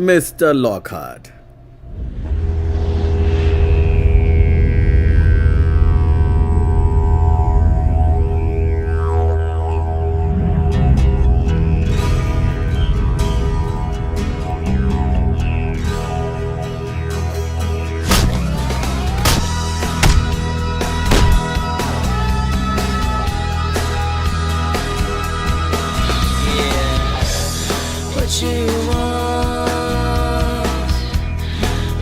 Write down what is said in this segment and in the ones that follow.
Mister Lockhart. What you want,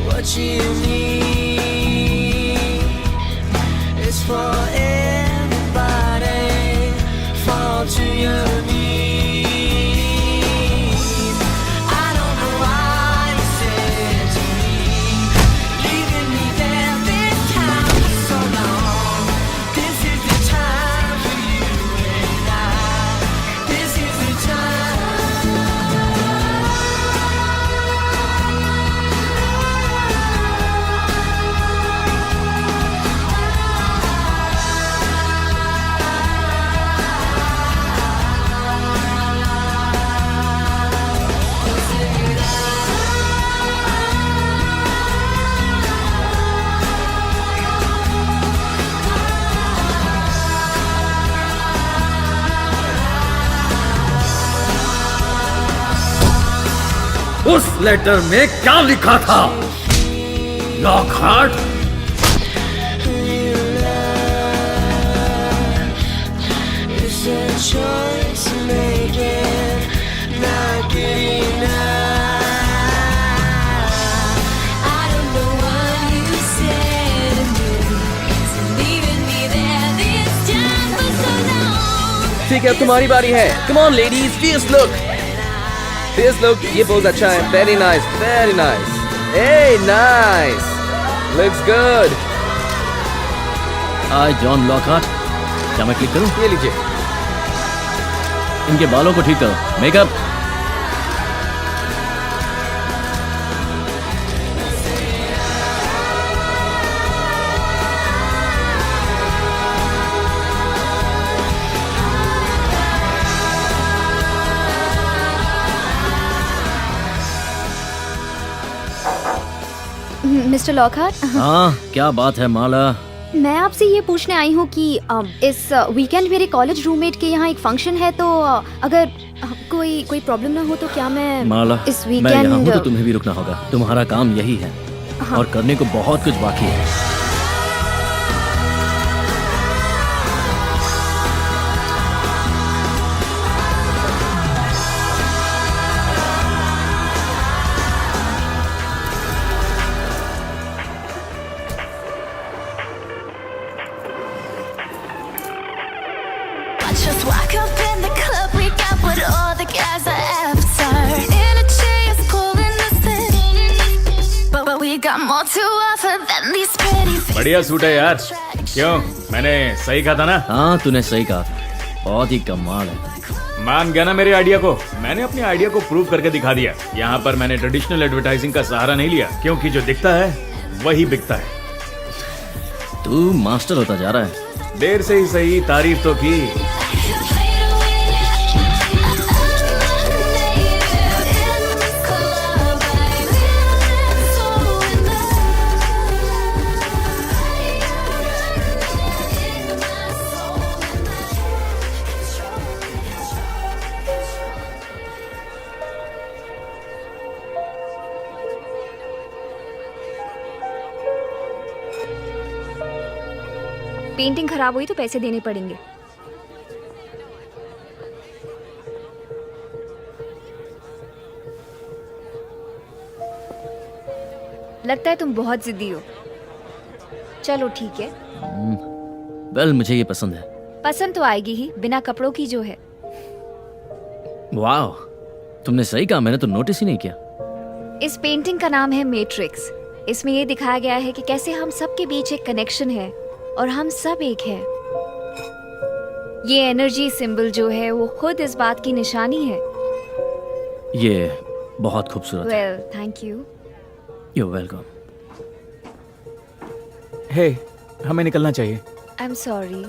what you need, it's for everybody. Fall to your knees. I don't know why you said to me, leaving me there this time for so long. This is the time for you and I. This is the time. उस letter में क्या लिखा था? Lockhart, It's a choice making, not good enough. I don't know what you said to me, so leaving me there this time for so long. ठीक है, तुम्हारी बारी है। Come on ladies, fierce look. Fierce look, ये pose अच्छा है। Very nice, very nice. Hey, nice. Looks good. हाय John Lockhart, क्या मैं क्लिक करूं? ये लीजिए। इनके बालों को ठीक करो, मेकअप। मिस्टर लॉकहार्ट, हाँ, क्या बात है माला? मैं आपसे ये पूछने आई हूँ कि इस वीकेंड मेरे कॉलेज रूममेट के यहाँ एक फंक्शन है, तो अगर कोई प्रॉब्लम ना हो तो क्या मैं माला, इस मैं यहाँ हूँ तो वीकेंड तुम्हें भी रुकना होगा। तुम्हारा काम यही है और करने को बहुत कुछ बाकी है। I just walk up in the club, we got what all the guys are after. Energy is pulling us in, but we got more to offer than these pretty faces. बढ़िया सूट है यार। क्यों, मैंने सही कहा था ना? हाँ, तूने सही कहा, बहुत ही कमाल है। मान गया ना मेरे आइडिया को? मैंने अपने आइडिया को प्रूव करके दिखा दिया। यहाँ पर मैंने ट्रेडिशनल एडवर्टाइजिंग का सहारा नहीं लिया, क्योंकि जो दिखता है वही बिकता है। तू मास्टर होता जा रहा है। देर से ही सही, तारीफ तो की। पेंटिंग खराब हुई तो पैसे देने पड़ेंगे। लगता है तुम बहुत जिद्दी हो। चलो ठीक है, वेल, मुझे ये पसंद है। पसंद तो आएगी ही, बिना कपड़ों की जो है। वाह, तुमने सही कहा, मैंने तो नोटिस ही नहीं किया। इस पेंटिंग का नाम है मैट्रिक्स। इसमें ये दिखाया गया है कि कैसे हम सब के बीच एक कनेक्शन है और हम सब एक हैं। ये एनर्जी सिंबल जो है वो खुद इस बात की निशानी है। ये बहुत खूबसूरत है। Well, thank you. You welcome. Hey, हमें निकलना चाहिए। आई एम सॉरी,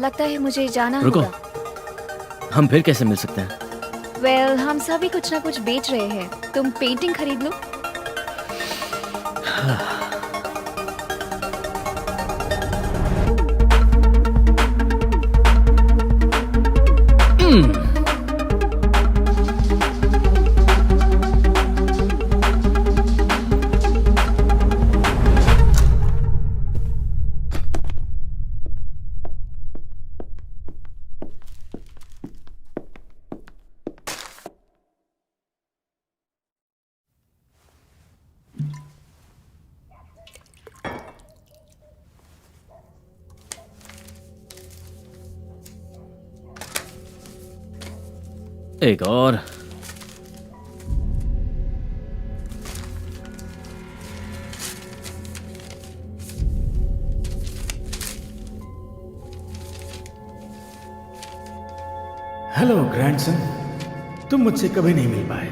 लगता है मुझे जाना रुको, होगा। हम फिर कैसे मिल सकते हैं? वेल, हम सभी कुछ ना कुछ बेच रहे हैं। तुम पेंटिंग खरीद लो। एक और। हेलो ग्रैंडसन, तुम मुझसे कभी नहीं मिल पाए,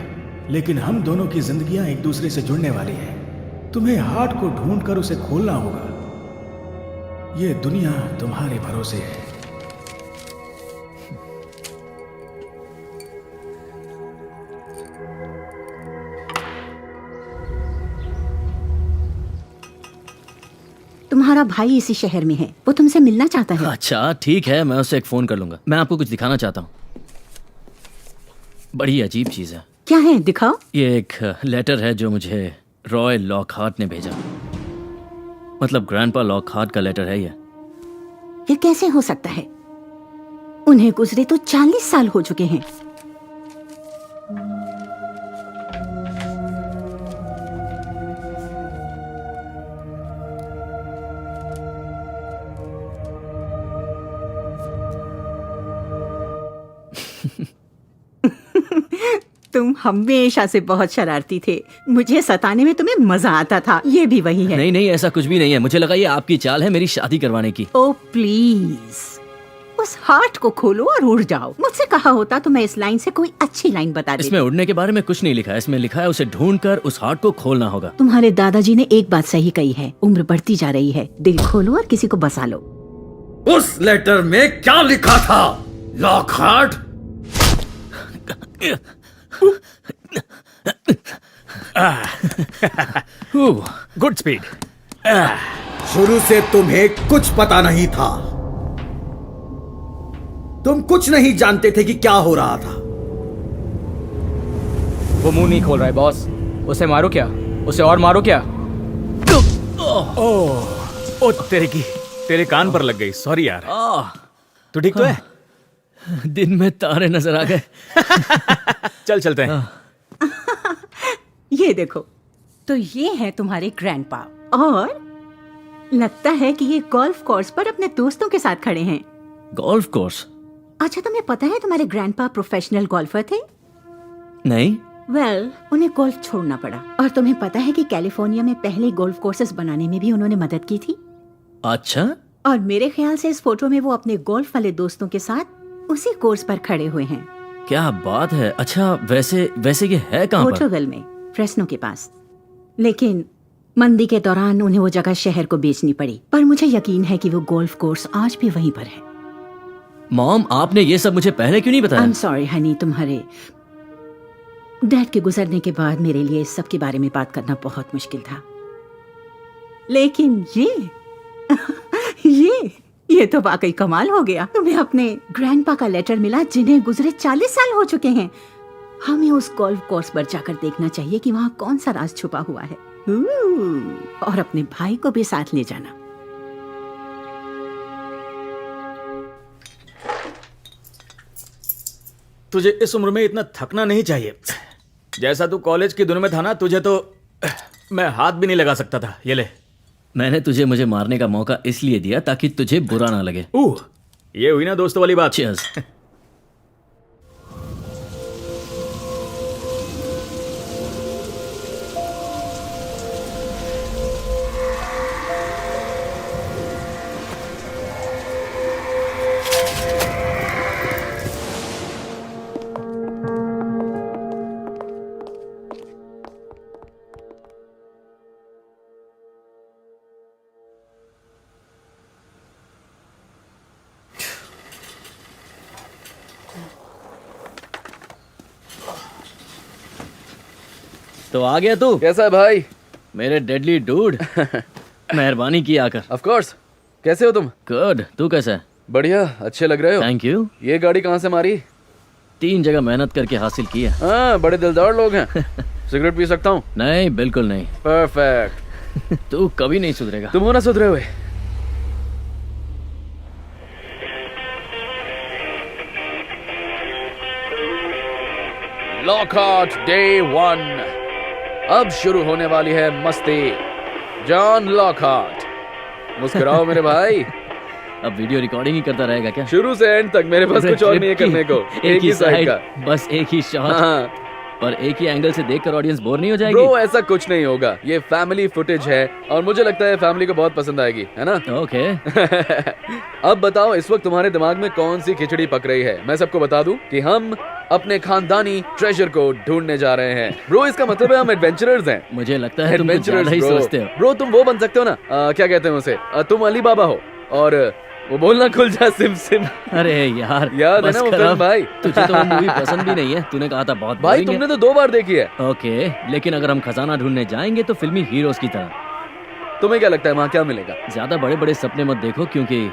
लेकिन हम दोनों की जिंदगियां एक दूसरे से जुड़ने वाली हैं। तुम्हें हार्ट को ढूंढकर उसे खोलना होगा। ये दुनिया तुम्हारे भरोसे है। तुम्हारा भाई इसी शहर में है, वो तुमसे मिलना चाहता है। अच्छा ठीक है, मैं उसे एक फोन कर लूंगा। मैं आपको कुछ दिखाना चाहता हूँ। बड़ी अजीब चीज है। क्या है, दिखाओ। ये एक लेटर है जो मुझे रॉय लॉकहार्ट ने भेजा। मतलब ग्रैंडपा लॉकहार्ट का लेटर है ये कैसे हो सकता है? उन्हें गुजरे तो 40 साल हो चुके हैं। तुम हमेशा से बहुत शरारती थे। मुझे सताने में तुम्हें मजा आता था। ये भी वही है। नहीं नहीं, ऐसा कुछ भी नहीं है। मुझे लगा ये आपकी चाल है मेरी शादी करवाने की। ओ प्लीज, उस हार्ट को खोलो और उड़ जाओ। मुझसे कहा होता तो मैं इस लाइन से कोई अच्छी लाइन बता देती। इसमें उड़ने के बारे में कुछ नहीं लिखा है। इसमें लिखा है उसे ढूंढकर उस हार्ट को खोलना होगा। तुम्हारे दादाजी ने एक बात सही कही है, उम्र बढ़ती जा रही है। दिल खोलो और किसी को बसा लो। उस लेटर में क्या लिखा था, लॉकहार्ट? Good speed. शुरू से तुम्हें कुछ पता नहीं था। तुम कुछ नहीं जानते थे कि क्या हो रहा था। वो मुंह नहीं खोल रहा है बॉस। उसे मारो क्या? उसे और मारो क्या? ओ तेरे की, तेरे कान पर लग गई। सॉरी यार। तू ठीक तो है? दिन में तारे नजर आ गए। चल चलते हैं। ये देखो, तो ये है तुम्हारे ग्रैंडपा, और लगता है कि ये गोल्फ कोर्स पर अपने दोस्तों के साथ खड़े हैं। Golf course? अच्छा, तुम्हें पता है तुम्हारे ग्रैंडपा प्रोफेशनल गोल्फर थे? नहीं। वेल, उन्हें गोल्फ छोड़ना पड़ा। और तुम्हें पता है कि कैलिफोर्निया में पहले गोल्फ कोर्सेज बनाने में भी उन्होंने मदद की थी। अच्छा। और मेरे ख्याल से इस फोटो में वो अपने गोल्फ वाले दोस्तों के साथ उसी कोर्स पर खड़े हुए हैं। क्या बात है। अच्छा, वैसे ये है कहाँ पर? पोर्टुगल में, फ्रेस्नो के पास। लेकिन मंदी के दौरान उन्हें वो जगह शहर को बेचनी पड़ी। पर मुझे यकीन है कि वो गोल्फ कोर्स आज भी वहीं पर है। मॉम, आपने ये सब मुझे पहले क्यों नहीं बताया? आई एम सॉरी हनी, तुम्हारे डैड के गुजरने के बाद मेरे लिए इस सब के बारे में बात करना बहुत मुश्किल था। लेकिन ये तो वाकई कमाल हो गया। तुम्हें अपने ग्रैंडपा का लेटर मिला जिन्हें गुजरे 40 साल हो चुके हैं। हमें उस गोल्फ कोर्स पर जाकर देखना चाहिए कि वहाँ कौन सा राज छुपा हुआ है। और अपने भाई को भी साथ ले जाना। तुझे इस उम्र में इतना थकना नहीं चाहिए। जैसा तू कॉलेज की दिनों में था ना, तुझे तो मैं हाथ भी नहीं लगा सकता था। ये ले। मैंने तुझे मुझे मारने का मौका इसलिए दिया ताकि तुझे बुरा ना लगे। ये हुई ना दोस्तों वाली बात। Cheers। तो आ गया तू कैसा है भाई? मेरे डेडली डूड मेहरबानी की आकर। Of course. कैसे हो तुम? गुड, तू कैसा है? बढ़िया, अच्छे लग रहे हो। Thank you. ये गाड़ी कहाँ से मारी? 3 जगह मेहनत करके हासिल की है। हाँ, बड़े दिलदार लोग हैं। सिगरेट पी सकता हूँ? नहीं, बिल्कुल नहीं। परफेक्ट। तू कभी नहीं सुधरेगा। तुम हो ना सुधरे हुए। Lockhart day 1। अब शुरू होने वाली है मस्ती। जॉन लॉकहार्ट, मुस्कुराओ मेरे भाई। अब वीडियो रिकॉर्डिंग ही करता रहेगा क्या? शुरू से एंड तक मेरे पास कुछ और नहीं है करने को। एक ही साइड साइड का। बस एक ही शॉट। हाँ। पर एक ही एंगल से देखकर ऑडियंस बोर नहीं हो जाएगी? ब्रो, ऐसा कुछ नहीं होगा। ये फैमिली फुटेज है और मुझे लगता है फैमिली को बहुत पसंद आएगी, है ना? ओके। अब बताओ, इस वक्त तुम्हारे दिमाग में कौन सी खिचड़ी पक रही है? मैं सबको बता दूं कि हम अपने खानदानी ट्रेजर को ढूंढने जा रहे हैं। ब्रो, इसका मतलब है हम एडवेंचरर्स हैं। मुझे लगता है तुम कुछ ज्यादा ही सोचते हो। ब्रो, तुम वो बन सकते हो ना, क्या कहते हैं उसे, तुम अली बाबा हो और वो बोलना खुल जा सिम सिम। अरे यार, याद है ना वो फिल्म भाई? तुझे तो वो मूवी पसंद भी नहीं है। तूने कहा था बहुत भाई boring है। तुमने तो 2 बार देखी है। ओके, लेकिन अगर हम खजाना ढूंढने जाएंगे तो फिल्मी हीरोज की तरह। तुम्हें क्या लगता है वहाँ क्या मिलेगा? ज्यादा बड़े बड़े सपने मत देखो, क्योंकि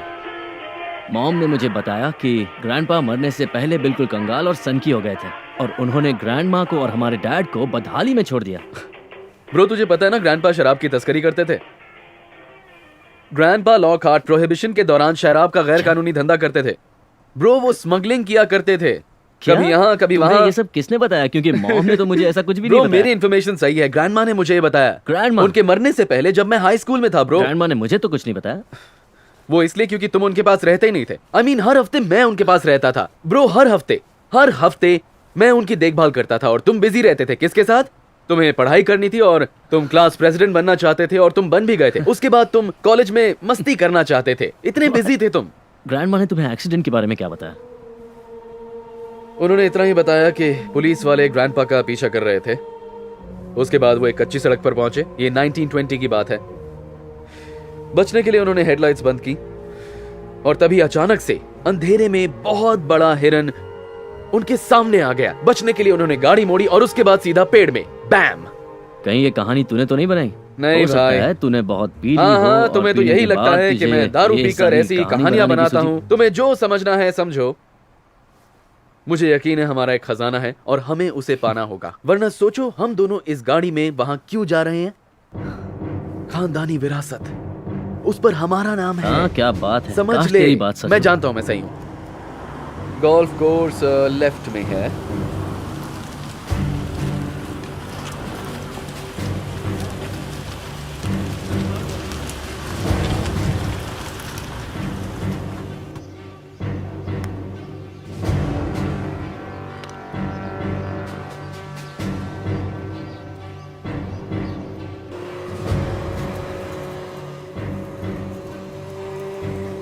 मॉम ने मुझे बताया कि ग्रैंडपा मरने से पहले बिल्कुल कंगाल और सनकी हो गए थे और उन्होंने ग्रैंडमा को और हमारे डैड को बदहाली में छोड़ दिया। ब्रो, तुझे पता है ना ग्रैंडपा शराब की तस्करी करते थे। ग्रैंडपा लॉकहार्ट प्रोहिबिशन के दौरान शराब का गैर कानूनी धंधा करते थे। ब्रो, वो स्मगलिंग किया करते थे। कभी यहाँ कभी तुम्हें वहाँ। ये सब किसने बताया? क्योंकि मॉम ने तो मुझे ऐसा कुछ भी ब्रो, नहीं बताया। मेरी इन्फॉर्मेशन सही है। ग्रैंडमा ने मुझे ये बताया। ग्रैंडमा? उनके मरने से पहले जब मैं हाई स्कूल में था। ब्रो, ग्रैंडमा ने मुझे तो कुछ नहीं बताया। वो इसलिए क्योंकि तुम उनके पास रहते ही नहीं थे। I mean, हर हफ्ते मैं उनके पास रहता था। ब्रो, हर हफ्ते मैं उनकी देखभाल करता था और तुम बिजी रहते थे। किसके साथ? तुम्हें पढ़ाई करनी थी और तुम क्लास प्रेसिडेंट बनना चाहते थे और तुम बन भी गए थे। उसके बाद तुम कॉलेज में मस्ती करना चाहते थे। इतने बिजी थे तुम। ग्रैंडमा ने तुम्हें एक्सीडेंट के बारे में क्या बताया? उन्होंने इतना ही बताया कि पुलिस वाले ग्रैंडपा का पीछा कर रहे थे। उसके बाद वो एक कच्ची सड़क पर पहुंचे। ये 1920 की बात है। बचने के लिए उन्होंने हेडलाइट्स बंद की और तभी अचानक से अंधेरे में बहुत बड़ा हिरन उनके सामने आ गया। बचने के लिए उन्होंने गाड़ी मोड़ी और उसके बाद सीधा पेड़ में बैम। कहीं ये कहानी तूने तो नहीं बनाई? नहीं हो सकता भाई। है तूने बहुत पी ली हाँ हो हाँ, और तुम्हें तो पीने यही के लगता बाद है कि तुझे मैं दारू ये पीकर सारी ऐसी कहानी कहानियां बनाने की बनाता सूझी। हूँ। तुम्हें जो समझना है समझो। मुझे यकीन है हमारा एक खजाना है और हमें उसे पाना होगा। वरना सोचो, हम दोनों इस गाड़ी में वहां क्यों जा रहे हैं? खानदानी विरासत, उस पर हमारा नाम है। हाँ, क्या बात है। समझ काश ले। तेरी बात सच मैं हो। जानता हूं मैं सही हूं। गोल्फ कोर्स लेफ्ट में है।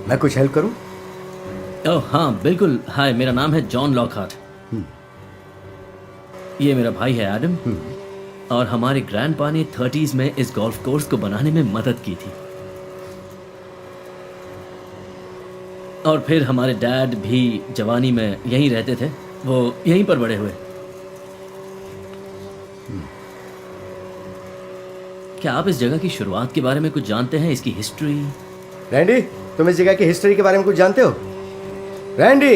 मैं कुछ हेल्प करूं? ओह हाँ बिल्कुल। हाय, मेरा नाम है जॉन लॉकहार्ट। ये मेरा भाई है एडम। और हमारे ग्रैंडपा ने 30s में इस गोल्फ कोर्स को बनाने में मदद की थी। और फिर हमारे डैड भी जवानी में यहीं रहते थे। वो यहीं पर बड़े हुए। क्या आप इस जगह की शुरुआत के बारे में कुछ जानते हैं? इसकी हिस्ट्री? रैंडी, तुम इस जगह की हिस्ट्री के बारे में कुछ जानते हो? रैंडी,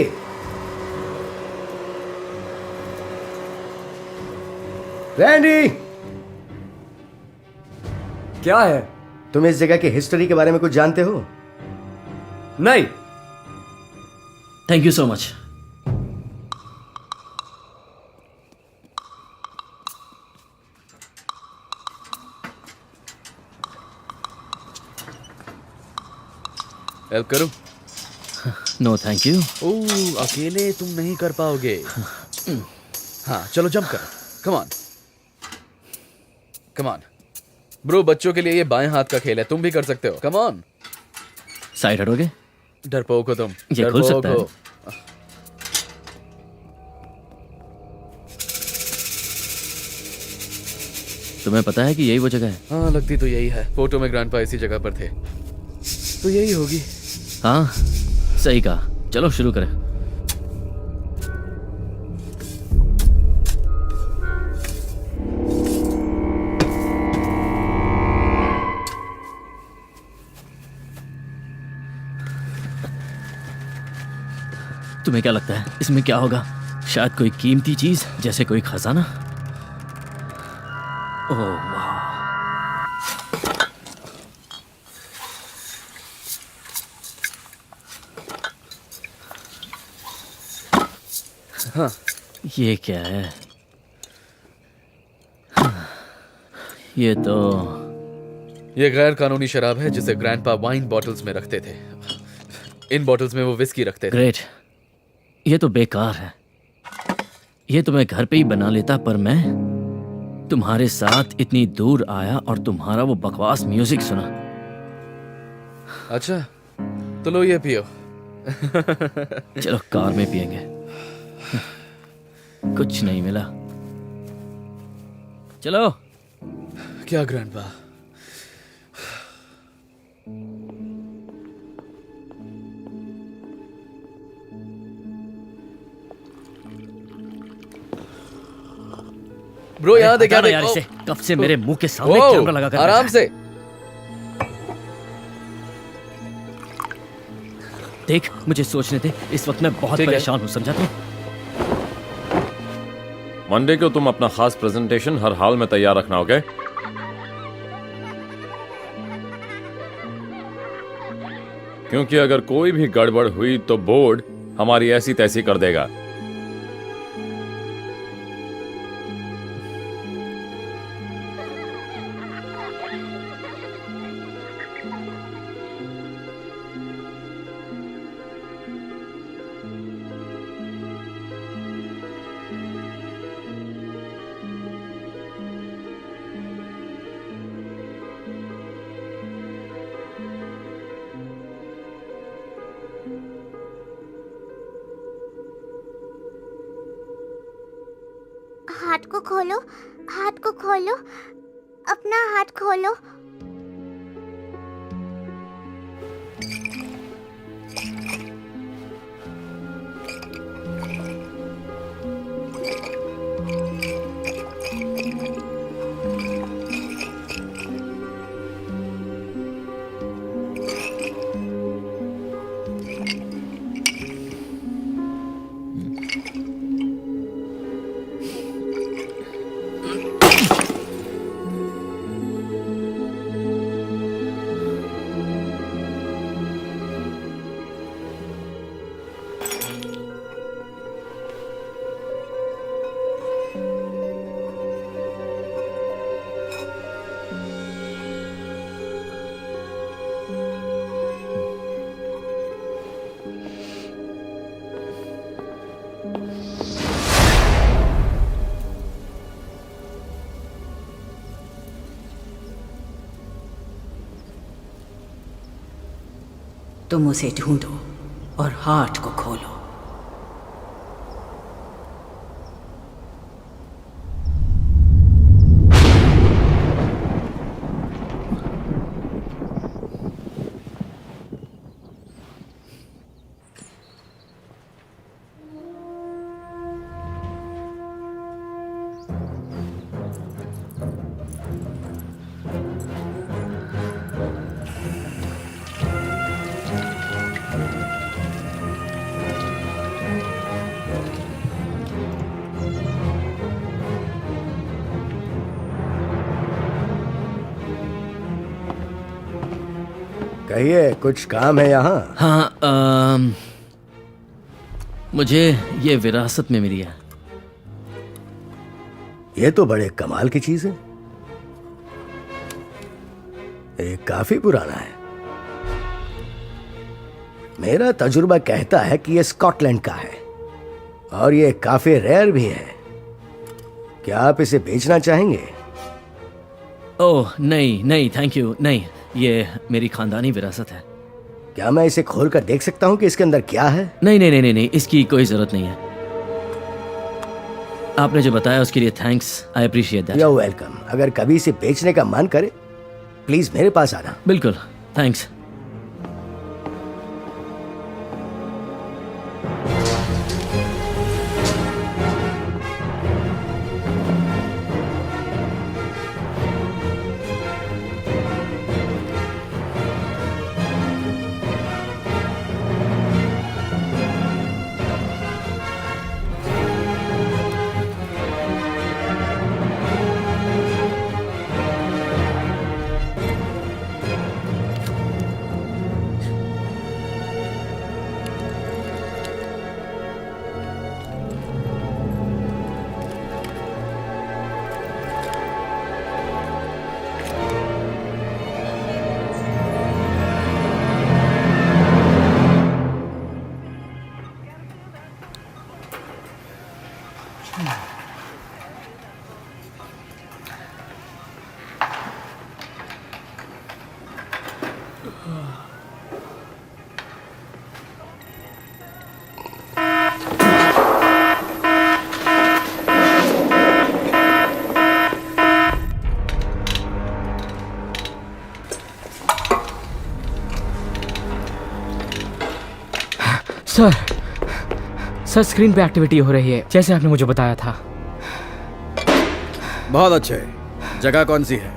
रैंडी, क्या है? तुम इस जगह की हिस्ट्री के बारे में कुछ जानते हो? नहीं। Thank you so much. Help करूं? No thank you. ओह, अकेले तुम नहीं कर पाओगे। हाँ, चलो जंप करो। Come on, come on. Bro, बच्चों के लिए ये बाएं हाथ का खेल है। तुम भी कर सकते हो। Come on. साइड हटोगे? डरपोक हो तुम। ये खुल सकता है। हो। तुम्हें पता है कि यही वो जगह है? हाँ, लगती तो यही है। फोटो में ग्रैंडपा इसी जगह पर थे, तो यही होगी। हाँ, सही कहा। चलो शुरू करें। तुम्हें क्या लगता है इसमें क्या होगा? शायद कोई कीमती चीज, जैसे कोई खजाना। ओह वाह, हाँ, ये क्या है? ये तो ये गैर कानूनी शराब है जिसे ग्रैंडपा वाइन बॉटल्स में रखते थे। इन बॉटल्स में वो विस्की रखते थे। ग्रेट। ये तो बेकार है। ये तो मैं घर पे ही बना लेता, पर मैं तुम्हारे साथ इतनी दूर आया और तुम्हारा वो बकवास म्यूजिक सुना। अच्छा, तो लो ये पियो। चलो कार में पिएंगे। कुछ नहीं मिला। चलो। क्या ग्रैंडपा? ब्रो यहाँ देख हटाना यार इसे। कब से मेरे मुंह के सामने ओ, कैमरा लगा कर आराम बैठा है। से। देख, मुझे सोचने दे। इस वक्त मैं बहुत ठीक है। परेशान हूँ, समझा तू? मंडे को तुम अपना खास प्रेजेंटेशन हर हाल में तैयार रखना, ओके? क्योंकि अगर कोई भी गड़बड़ हुई तो बोर्ड हमारी ऐसी तैसी कर देगा। हाथ को खोलो, हाथ को खोलो, अपना हाथ खोलो। तुम उसे ढूंढो और हार्ट को खोलो। कहिए, कुछ काम है यहाँ? हाँ, मुझे ये विरासत में मिली है। ये तो बड़े कमाल की चीज है। ये काफी पुराना है। मेरा तजुर्बा कहता है कि ये स्कॉटलैंड का है और ये काफी रेयर भी है। क्या आप इसे बेचना चाहेंगे? ओह नहीं नहीं, थैंक यू, नहीं। ये मेरी खानदानी विरासत है। क्या मैं इसे खोल कर देख सकता हूँ कि इसके अंदर क्या है? नहीं नहीं नहीं नहीं नहीं, इसकी कोई जरूरत नहीं है। आपने जो बताया उसके लिए thanks, I appreciate that. You are welcome. अगर कभी इसे बेचने का मन करे, प्लीज मेरे पास आना। बिल्कुल, थैंक्स। सर सर स्क्रीन पे एक्टिविटी हो रही है जैसे आपने मुझे बताया था। बहुत अच्छे। जगह कौन सी है?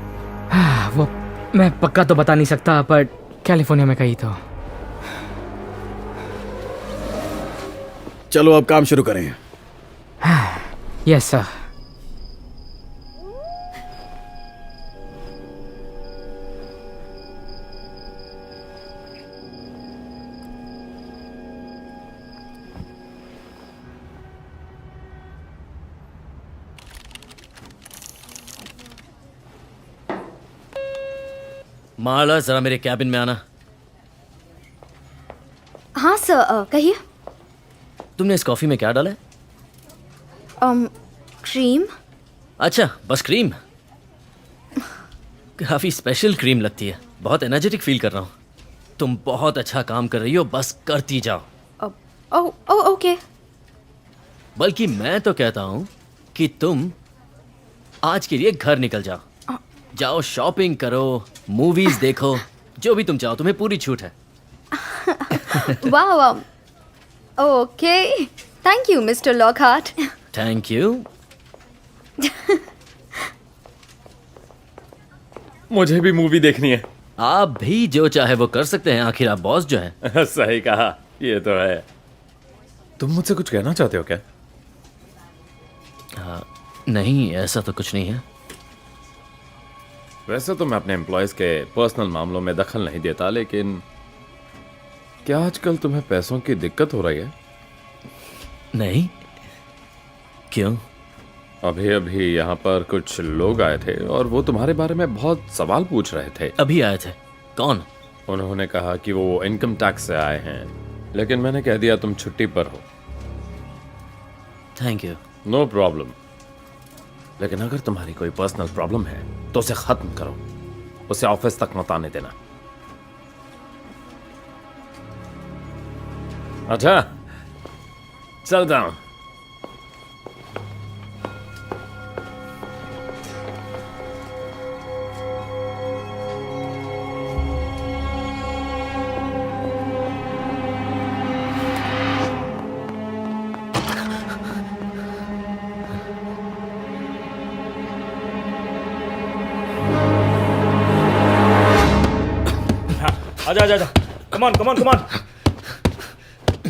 वो मैं पक्का तो बता नहीं सकता पर कैलिफोर्निया में कहीं तो। चलो अब काम शुरू करें। Yes sir. माला जरा मेरे कैबिन में आना। हाँ सर, कहिए। तुमने इस कॉफी में क्या डाला है? क्रीम। अच्छा, बस क्रीम। काफी स्पेशल क्रीम लगती है। बहुत एनर्जेटिक फील कर रहा हूँ। तुम बहुत अच्छा काम कर रही हो, बस करती जाओ। ओके। बल्कि मैं तो कहता हूँ कि तुम आज के लिए घर निकल जाओ। जाओ शॉपिंग करो, मूवीज देखो, जो भी तुम चाहो, तुम्हें पूरी छूट है। वाह वाह। Okay, thank you mister Lockhart. Thank you. मुझे भी मूवी देखनी है। आप भी जो चाहे वो कर सकते हैं, आखिर आप बॉस जो हैं। सही कहा, ये तो है। तुम मुझसे कुछ कहना चाहते हो क्या? नहीं, ऐसा तो कुछ नहीं है। वैसे तो मैं अपने एम्प्लॉयज के पर्सनल मामलों में दखल नहीं देता, लेकिन क्या आजकल तुम्हें पैसों की दिक्कत हो रही है? नहीं, क्यों? अभी अभी यहाँ पर कुछ लोग आए थे और वो तुम्हारे बारे में बहुत सवाल पूछ रहे थे। अभी आए थे? कौन? उन्होंने कहा कि वो इनकम टैक्स से आए हैं, लेकिन मैंने कह दिया तुम छुट्टी पर हो। Thank you. No problem. लेकिन अगर तुम्हारी कोई पर्सनल प्रॉब्लम है तो उसे खत्म करो, उसे ऑफिस तक मत आने देना। अच्छा, चल डाउन। आजा आजा आजा, कम on come on come on.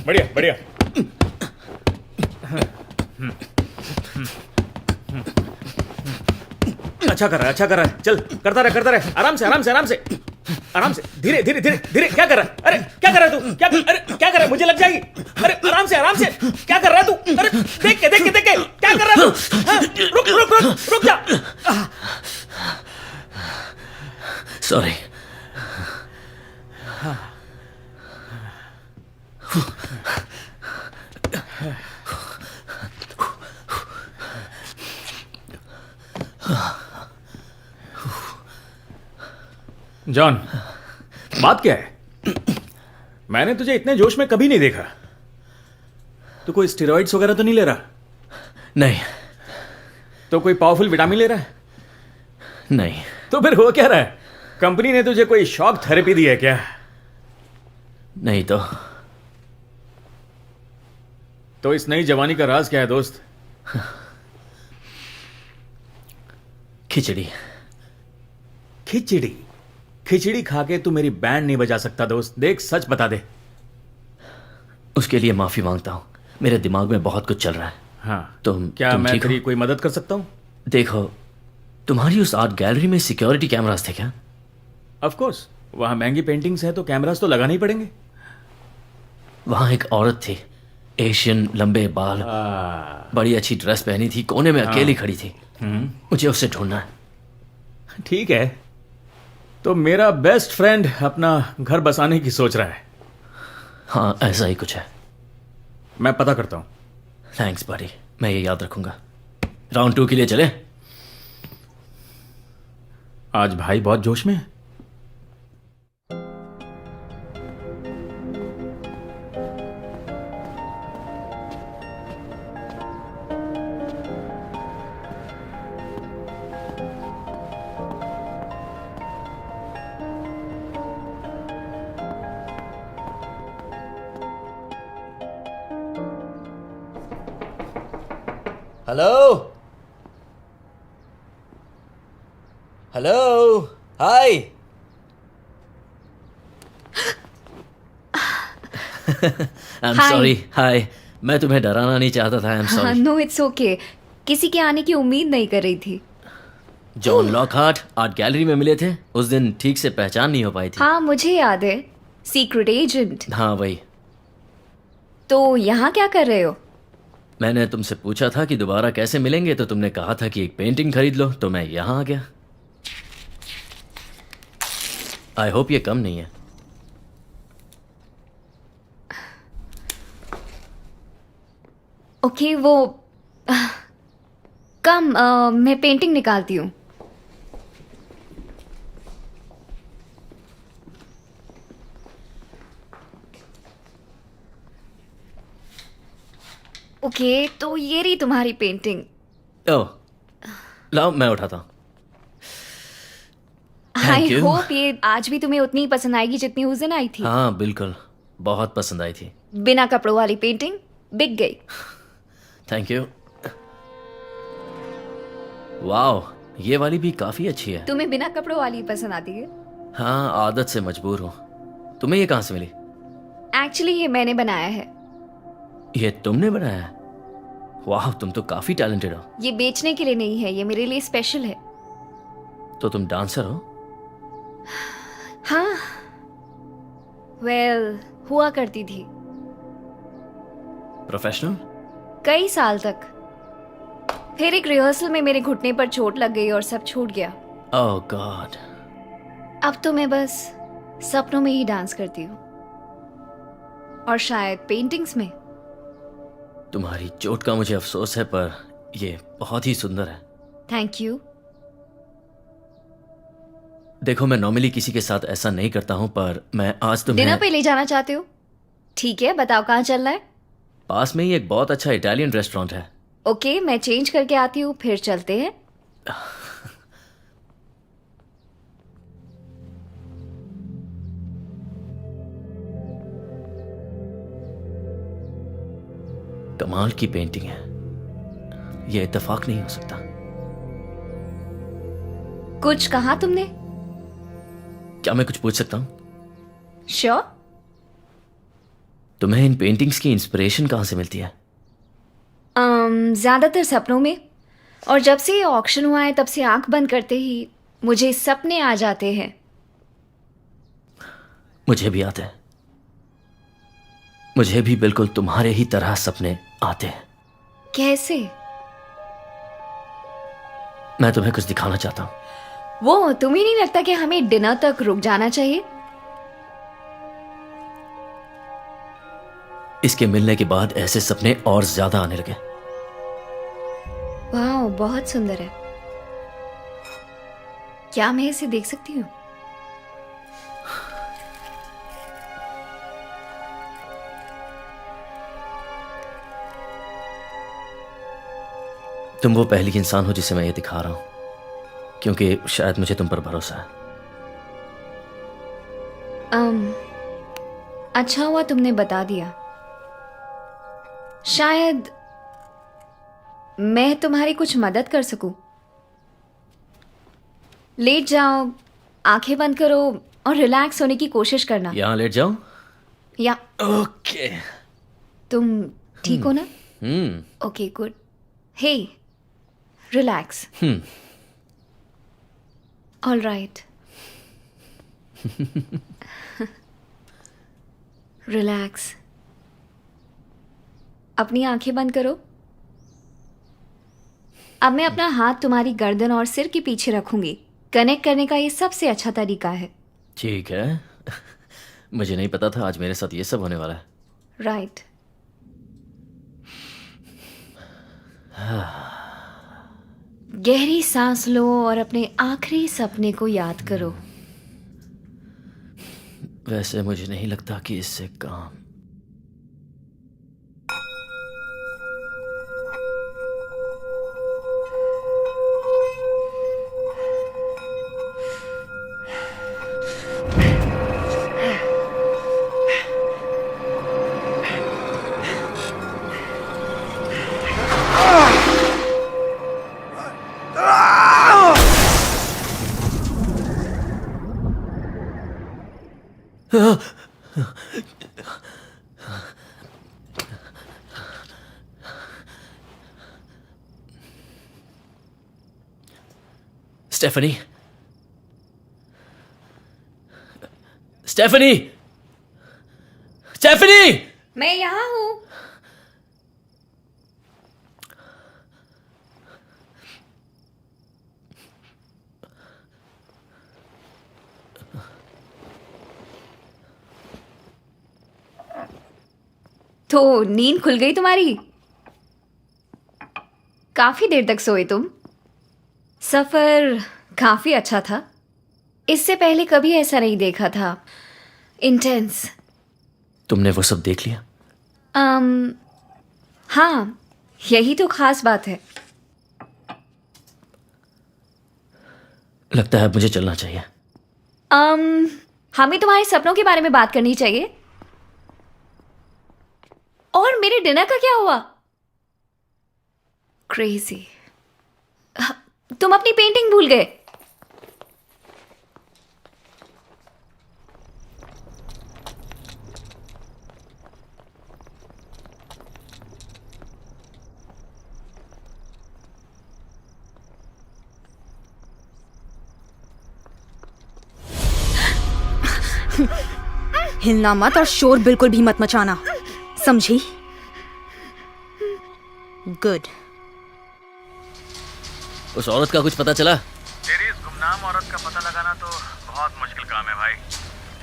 बढ़िया बढ़िया। अच्छा कर रहा है। चल, करता रहे। आराम से आराम से आराम से आराम से। धीरे धीरे धीरे धीरे। क्या कर रहा है? अरे क्या कर रहा है तू? क्या कर रहा है? मुझे लग जाएगी। अरे आराम से। क्या कर रहा है तू? अरे देख के क्या कर रहा है तू? हाँ? रुक जा। सॉरी। जॉन, बात क्या है? मैंने तुझे इतने जोश में कभी नहीं देखा। तू कोई स्टेरॉइड्स वगैरह तो नहीं ले रहा? नहीं। तो कोई पावरफुल विटामिन ले रहा है? नहीं। तो फिर हो क्या रहा है? कंपनी ने तुझे कोई शॉक थेरेपी दी है क्या? नहीं तो इस नई जवानी का राज क्या है दोस्त? खिचड़ी। खिचड़ी खा के तू मेरी बैंड नहीं बजा सकता दोस्त। देख, सच बता दे। उसके लिए माफी मांगता हूं। मेरे दिमाग में बहुत कुछ चल रहा है। हाँ, तुम मैं ठीक हो? तेरी कोई मदद कर सकता हूं? देखो, तुम्हारी उस आर्ट गैलरी में सिक्योरिटी कैमरास थे क्या? ऑफ कोर्स, वहां महंगी पेंटिंग्स हैं तो कैमरास तो लगाने ही पड़ेंगे। वहां एक औरत थी, एशियन, लंबे बाल, बड़ी अच्छी ड्रेस पहनी थी, कोने में अकेली खड़ी थी। मुझे उसे ढूंढना है। ठीक है, तो मेरा बेस्ट फ्रेंड अपना घर बसाने की सोच रहा है। हाँ, ऐसा ही कुछ है। मैं पता करता हूं। थैंक्स बड़ी, मैं ये याद रखूंगा। राउंड 2 के लिए चले? आज भाई बहुत जोश में है। Hello hello hi I am Hi. Sorry hi मैं तुम्हें डराना नहीं चाहता था I am sorry no it's okay, किसी के आने की उम्मीद नहीं कर रही थी। जॉन लॉकहार्ट आर्ट गैलरी में मिले थे उस दिन ठीक से पहचान नहीं हो पाई थी हाँ मुझे याद है, सीक्रेट एजेंट। हाँ वही तो यहाँ क्या कर रहे हो? मैंने तुमसे पूछा था कि दोबारा कैसे मिलेंगे तो तुमने कहा था कि एक पेंटिंग खरीद लो तो मैं यहाँ आ गया आई होप ये कम नहीं है ओके वो कम मैं पेंटिंग निकालती हूँ। ओके तो ये रही तुम्हारी पेंटिंग। ओह लाओ मैं उठाता हूँ आई you. होप ये आज भी तुम्हें उतनी ही पसंद आएगी जितनी उस दिन आई थी। हाँ बिल्कुल बहुत पसंद आई थी बिना कपड़ों वाली पेंटिंग बिक गई। थैंक यू वाओ ये वाली भी काफी अच्छी है तुम्हें बिना कपड़ों वाली पसंद आती है? हाँ आदत से मजबूर हूँ तुम्हें ये कहाँ से मिली एक्चुअली ये मैंने बनाया है। ये तुमने बनाया है वाह तुम तो काफी टैलेंटेड हो ये बेचने के लिए नहीं है, ये मेरे लिए स्पेशल है। तो तुम डांसर हो हाँ वेल हुआ करती थी प्रोफेशनल कई साल तक। फिर एक रिहर्सल में मेरे घुटने पर चोट लग गई और सब छूट गया। ओह गॉड अब तो मैं बस सपनों में ही डांस करती हूँ और शायद पेंटिंग्स में। तुम्हारी चोट का मुझे अफसोस है पर ये बहुत ही सुंदर है थैंक यू। देखो मैं नॉर्मली किसी के साथ ऐसा नहीं करता हूँ पर मैं आज डिनर तुम्हें पे ले जाना चाहते हो? ठीक है बताओ कहाँ चलना है? पास में ही एक बहुत अच्छा इटालियन रेस्टोरेंट है ओके मैं चेंज करके आती हूँ फिर चलते हैं। कमाल की पेंटिंग है ये इत्तेफाक नहीं हो सकता कुछ कहा तुमने? क्या मैं कुछ पूछ सकता हूँ श्योर। तुम्हें इन पेंटिंग्स की इंस्पिरेशन कहाँ से मिलती है ज्यादातर सपनों में, और जब से ये ऑक्शन हुआ है तब से आंख बंद करते ही मुझे सपने आ जाते हैं। मुझे भी आते हैं मुझे भी बिल्कुल तुम्हारे ही तरह सपने आते हैं कैसे? मैं तुम्हें कुछ दिखाना चाहता हूँ वो तुम्हें नहीं लगता कि हमें डिनर तक रुक जाना चाहिए? इसके मिलने के बाद ऐसे सपने और ज्यादा आने लगे वाह बहुत सुंदर है। क्या मैं इसे देख सकती हूँ? तुम वो पहली इंसान हो जिसे मैं ये दिखा रहा हूं क्योंकि शायद मुझे तुम पर भरोसा है अच्छा हुआ तुमने बता दिया। शायद मैं तुम्हारी कुछ मदद कर सकूं। लेट जाओ, आंखें बंद करो और रिलैक्स होने की कोशिश करना। यहां लेट जाओ या ओके तुम ठीक हो ना? Okay good. Hey relax. All right relax. अपनी आंखें बंद करो। अब मैं अपना हाथ तुम्हारी गर्दन और सिर के पीछे रखूंगी। कनेक्ट करने का ये सबसे अच्छा तरीका है। ठीक है मुझे नहीं पता था आज मेरे साथ ये सब होने वाला है राइट गहरी सांस लो और अपने आखिरी सपने को याद करो। वैसे मुझे नहीं लगता कि इससे काम स्टेफनी, स्टेफनी, स्टेफनी! मैं यहाँ हूँ। तो नींद खुल गई तुम्हारी? काफी देर तक सोए तुम। सफर काफी अच्छा था। इससे पहले कभी ऐसा नहीं देखा था। इंटेंस। तुमने वो सब देख लिया? हाँ, यही तो खास बात है। लगता है अब मुझे चलना चाहिए। हमें तुम्हारे सपनों के बारे में बात करनी चाहिए। और मेरे डिनर का क्या हुआ? क्रेजी। तुम अपनी पेंटिंग भूल गए। हिलना मत और शोर बिल्कुल भी मत मचाना, समझी? गुड। उस औरत का कुछ पता चला? तेरी इस गुमनाम औरत का पता लगाना तो बहुत मुश्किल काम है भाई।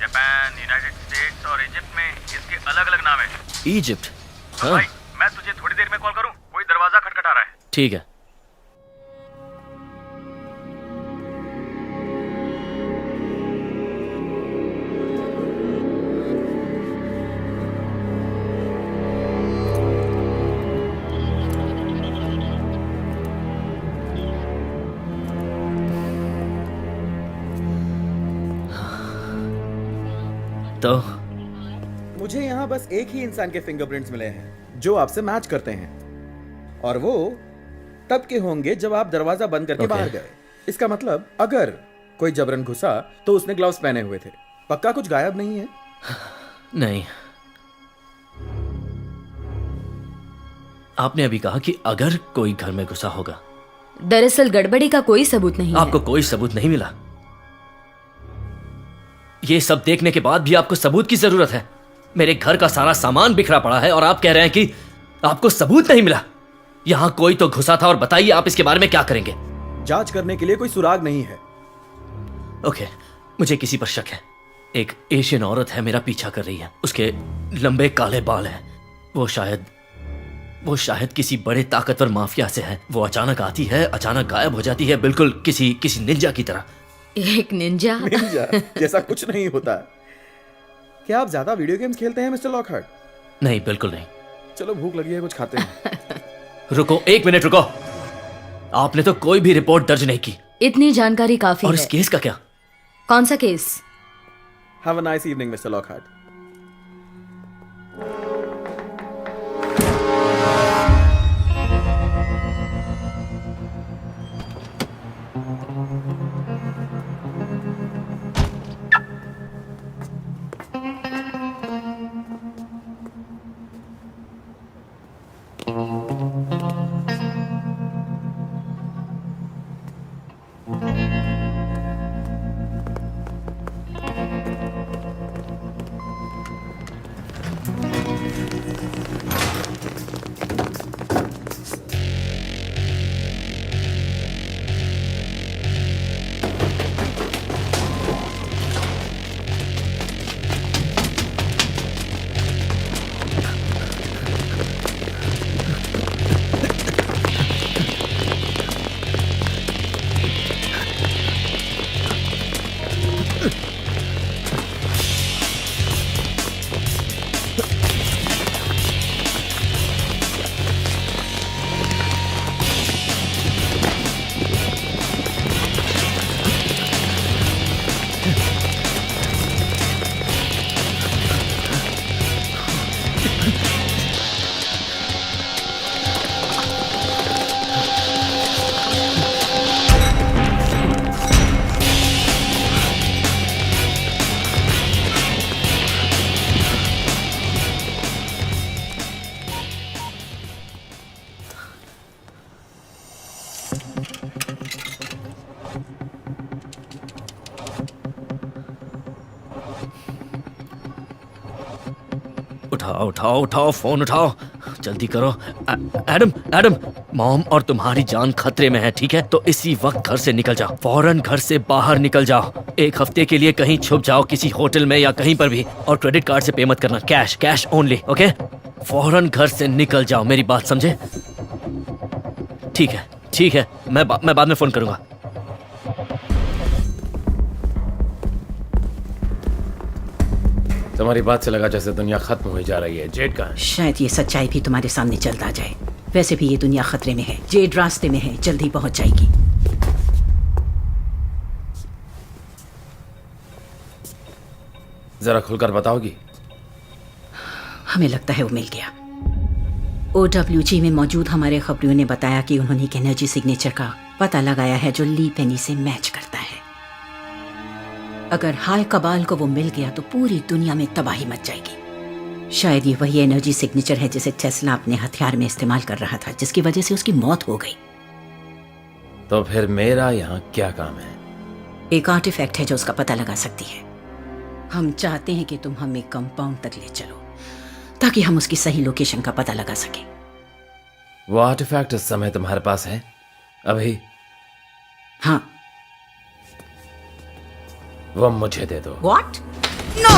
जापान, यूनाइटेड स्टेट्स और इजिप्ट में इसके अलग अलग नाम है। इजिप्ट? तो हाँ। भाई, मैं तुझे थोड़ी देर में कॉल करूं? कोई दरवाजा खटखटा रहा है। ठीक है। तो मुझे यहाँ बस एक ही इंसान के फिंगरप्रिंट्स मिले हैं जो आपसे मैच करते हैं, और वो तब के होंगे जब आप दरवाजा बंद करके बाहर गए। इसका मतलब अगर कोई जबरन घुसा तो उसने ग्लव्स पहने हुए थे। पक्का कुछ गायब नहीं है? नहीं। आपने अभी कहा कि अगर कोई घर में घुसा होगा। दरअसल गड़बड़ी का कोई सबूत नहीं आपको कोई सबूत नहीं मिला? ये सब देखने के बाद भी आपको सबूत की जरूरत है? मेरे घर का सारा सामान बिखरा पड़ा है और आप कह रहे हैं कि आपको सबूत नहीं मिला? यहां कोई तो घुसा था और बताइए आप इसके बारे में क्या करेंगे? जांच करने के लिए कोई सुराग नहीं है। ओके, मुझे किसी पर शक है। एक एशियन औरत है, मेरा पीछा कर रही है। उसके लंबे काले बाल हैं। वो शायद किसी बड़े ताकतवर माफिया से है। वो अचानक आती है, अचानक गायब हो जाती है, बिल्कुल किसी निंजा की तरह। एक निंजा? निंजा जैसा कुछ नहीं होता। क्या आप ज्यादा वीडियो गेम्स खेलते हैं मिस्टर लॉकहार्ट? नहीं, बिल्कुल नहीं। चलो भूख लगी है, कुछ खाते हैं। रुको, एक मिनट रुको। आपने तो कोई भी रिपोर्ट दर्ज नहीं की। इतनी जानकारी काफी और है। इस केस का क्या? कौन सा case? Have a nice evening mister Lockhart. उठाओ उठाओ उठाओ, फोन उठाओ, जल्दी करो। एडम एडम, मॉम और तुम्हारी जान खतरे में है, ठीक है? तो इसी वक्त घर से निकल जाओ, फौरन घर से बाहर निकल जाओ। 1 हफ्ते के लिए कहीं छुप जाओ, किसी होटल में या कहीं पर भी, और क्रेडिट कार्ड से पे मत करना, कैश कैश ओनली, ओके? फौरन घर से निकल जाओ, मेरी बात समझे? ठीक है, मैं बाद में फोन करूंगा। तुम्हारी बात से लगा जैसे दुनिया खत्म हुई जा रही है। जेड कहाँ है? शायद ये सच्चाई भी तुम्हारे सामने जल्द आ जाए। वैसे भी ये दुनिया खतरे में है, जेड रास्ते में है, जल्द ही पहुंच जाएगी। जरा खुलकर बताओगी? हमें लगता है वो मिल गया। OWG में मौजूद हमारे खबरियों ने बताया कि उन्होंने एक एनर्जी सिग्नेचर का पता लगाया है जो ली पेनी से मैच करता है। अगर हाय कबाल को वो मिल गया तो पूरी दुनिया में तबाही मच जाएगी। शायद ये वही एनर्जी सिग्नेचर है जिसे टेस्ला अपने हथियार में इस्तेमाल कर रहा था, जिसकी वजह से उसकी मौत हो गई। तो फिर मेरा यहाँ क्या काम है? एक आर्टिफैक्ट है जो उसका पता लगा सकती है। हम चाहते हैं कि तुम हमें कंपाउंड तक ले चलो ताकि हम उसकी सही लोकेशन का पता लगा सकें। वो आर्टिफैक्ट इस समय तुम्हारे पास है? अभी? हाँ। वो मुझे दे दो। What? No!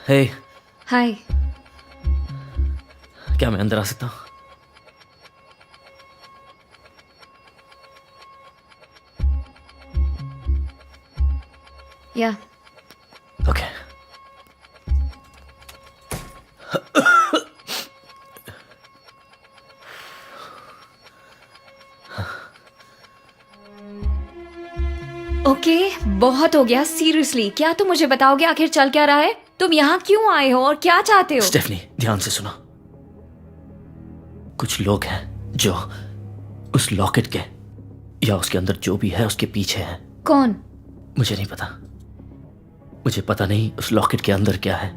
हे, हाय। क्या मैं अंदर आ सकता हूँ? या ओके। ओके, बहुत हो गया। सीरियसली, क्या तुम मुझे बताओगे आखिर चल क्या रहा है? तुम यहाँ क्यों आए हो और क्या चाहते हो? स्टेफनी, ध्यान से सुनो। कुछ लोग हैं जो उस लॉकेट के या उसके अंदर जो भी है उसके पीछे हैं। कौन? मुझे नहीं पता। मुझे पता नहीं उस लॉकेट के अंदर क्या है,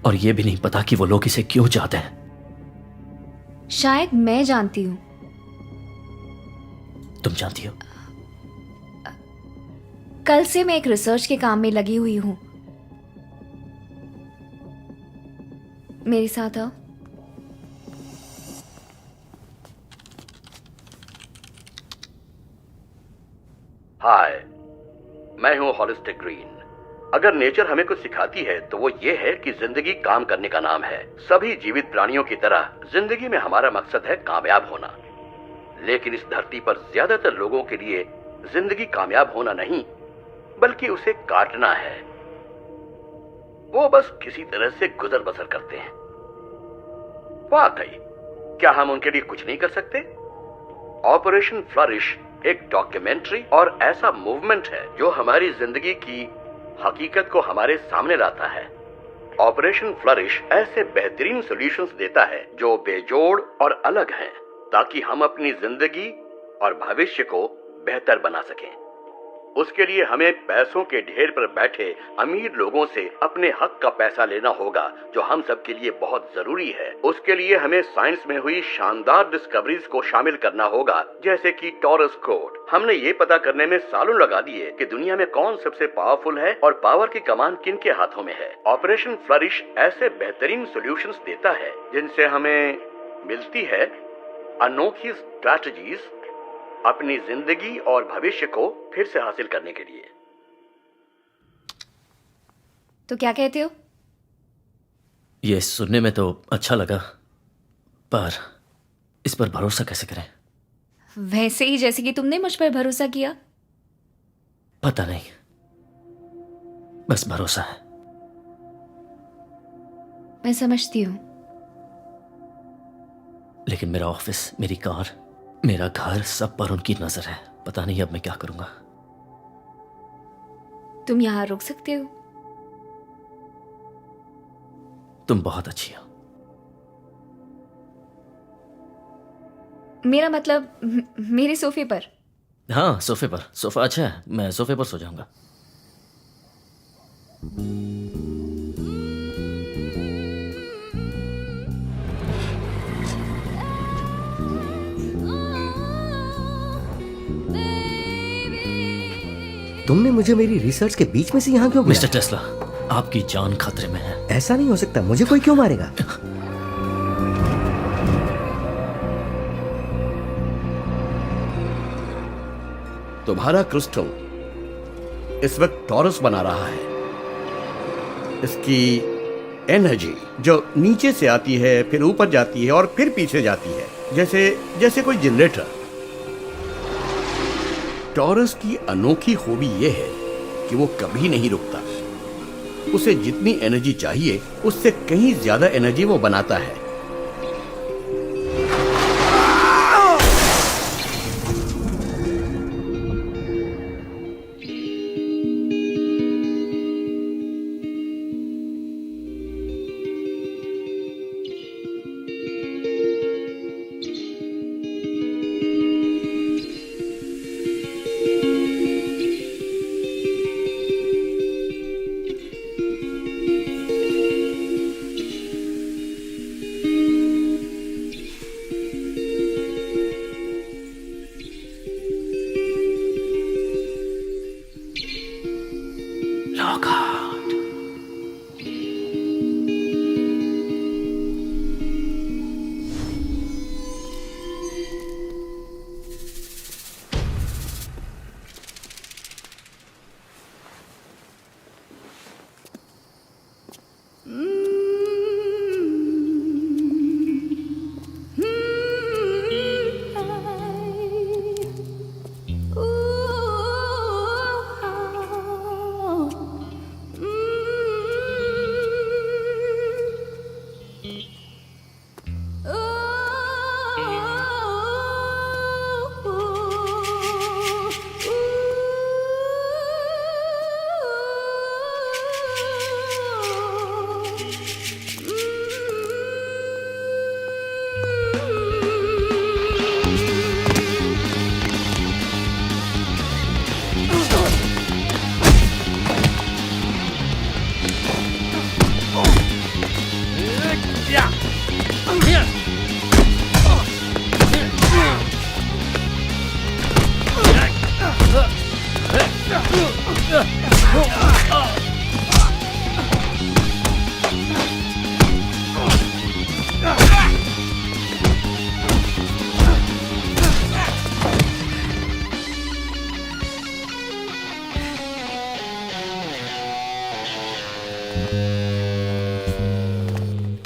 और यह भी नहीं पता कि वो लोग इसे क्यों चाहते हैं। शायद मैं जानती हूँ। तुम जानती हो? कल से मैं एक रिसर्च के काम में लगी हुई हूँ। मेरे साथ आओ। हाय, मैं हूँ हॉलिस्टिक ग्रीन। अगर नेचर हमें कुछ सिखाती है तो वो ये है कि जिंदगी काम करने का नाम है। सभी जीवित प्राणियों की तरह जिंदगी में हमारा मकसद है कामयाब होना, लेकिन इस धरती पर ज्यादातर लोगों के लिए जिंदगी कामयाब होना नहीं बल्कि उसे काटना है। वो बस किसी तरह से गुजर बसर करते हैं। वाकई, क्या हम उनके लिए कुछ नहीं कर सकते? ऑपरेशन फ्लरिश एक डॉक्यूमेंट्री और ऐसा मूवमेंट है जो हमारी जिंदगी की हकीकत को हमारे सामने लाता है। ऑपरेशन फ्लरिश ऐसे बेहतरीन सॉल्यूशंस देता है जो बेजोड़ और अलग हैं, ताकि हम अपनी जिंदगी और भविष्य को बेहतर बना सकें। उसके लिए हमें पैसों के ढेर पर बैठे अमीर लोगों से अपने हक का पैसा लेना होगा, जो हम सब के लिए बहुत जरूरी है। उसके लिए हमें साइंस में हुई शानदार डिस्कवरीज को शामिल करना होगा, जैसे कि टॉरस कोड। हमने ये पता करने में सालों लगा दिए कि दुनिया में कौन सबसे पावरफुल है और पावर की कमान किन के हाथों में है। ऑपरेशन फ्लरिश ऐसे बेहतरीन सॉल्यूशंस देता है जिनसे हमें मिलती है अनोखी स्ट्रैटेजीज अपनी जिंदगी और भविष्य को फिर से हासिल करने के लिए। तो क्या कहते हो? ये सुनने में तो अच्छा लगा, पर इस पर भरोसा कैसे करें? वैसे ही जैसे कि तुमने मुझ पर भरोसा किया। पता नहीं, बस भरोसा है। मैं समझती हूँ। लेकिन मेरा ऑफिस, मेरी कार, मेरा घर, सब पर उनकी नजर है। पता नहीं अब मैं क्या करूंगा। तुम यहां रुक सकते हो। तुम बहुत अच्छी हो। मेरा मतलब मेरे सोफे पर। हाँ, सोफे पर। सोफा अच्छा है, मैं सोफे पर सो जाऊंगा। तुमने मुझे मेरी रिसर्च के बीच में से यहाँ क्यों मिस्टर टेस्ला, आपकी जान खतरे में है। ऐसा नहीं हो सकता, मुझे कोई क्यों मारेगा? तुम्हारा क्रिस्टल इस वक्त टॉरस बना रहा है। इसकी एनर्जी जो नीचे से आती है, फिर ऊपर जाती है और फिर पीछे जाती है, जैसे जैसे कोई जनरेटर। टॉरस की अनोखी खूबी यह है कि वो कभी नहीं रुकता। उसे जितनी एनर्जी चाहिए उससे कहीं ज्यादा एनर्जी वो बनाता है।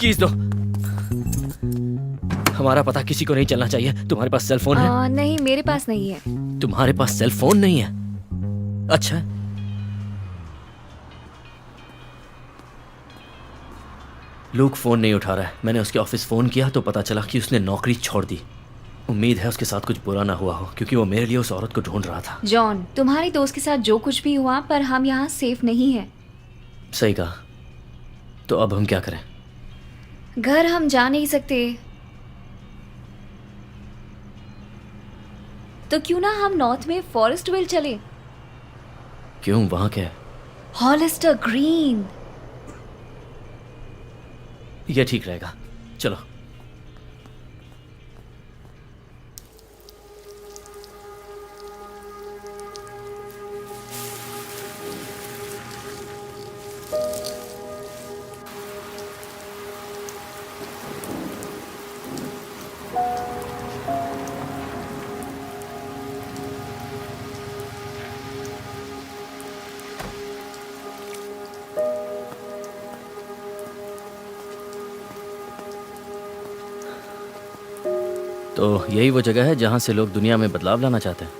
कीज दो। हमारा पता किसी को नहीं चलना चाहिए। तुम्हारे पास सेल फोन है? नहीं, मेरे पास नहीं है। तुम्हारे पास सेल फोन नहीं है? अच्छा। लूक फोन नहीं उठा रहा है। मैंने उसके ऑफिस फोन किया तो पता चला कि उसने नौकरी छोड़ दी। उम्मीद है उसके साथ कुछ बुरा ना हुआ हो, क्योंकि वो मेरे लिए उस औरत को ढूंढ रहा था। जॉन, तुम्हारे दोस्त के साथ जो कुछ भी हुआ, पर हम यहाँ सेफ नहीं है। सही कहा। तो अब हम क्या करें? घर हम जा नहीं सकते, तो क्यों ना हम नॉर्थ में फॉरेस्टविल चले? क्यों, वहां क्या है? Hollister green. यह ठीक रहेगा, चलो। तो यही वो जगह है जहाँ से लोग दुनिया में बदलाव लाना चाहते हैं।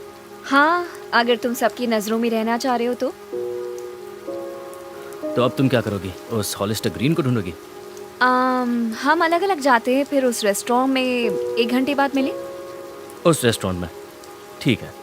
हाँ, अगर तुम सबकी नजरों में रहना चाह रहे हो तो अब तुम क्या करोगी? उस हॉलिस्टर ग्रीन को ढूंढोगी? हम अलग अलग जाते हैं, फिर उस रेस्टोरेंट में 1 घंटे बाद मिले। उस रेस्टोरेंट में? ठीक है।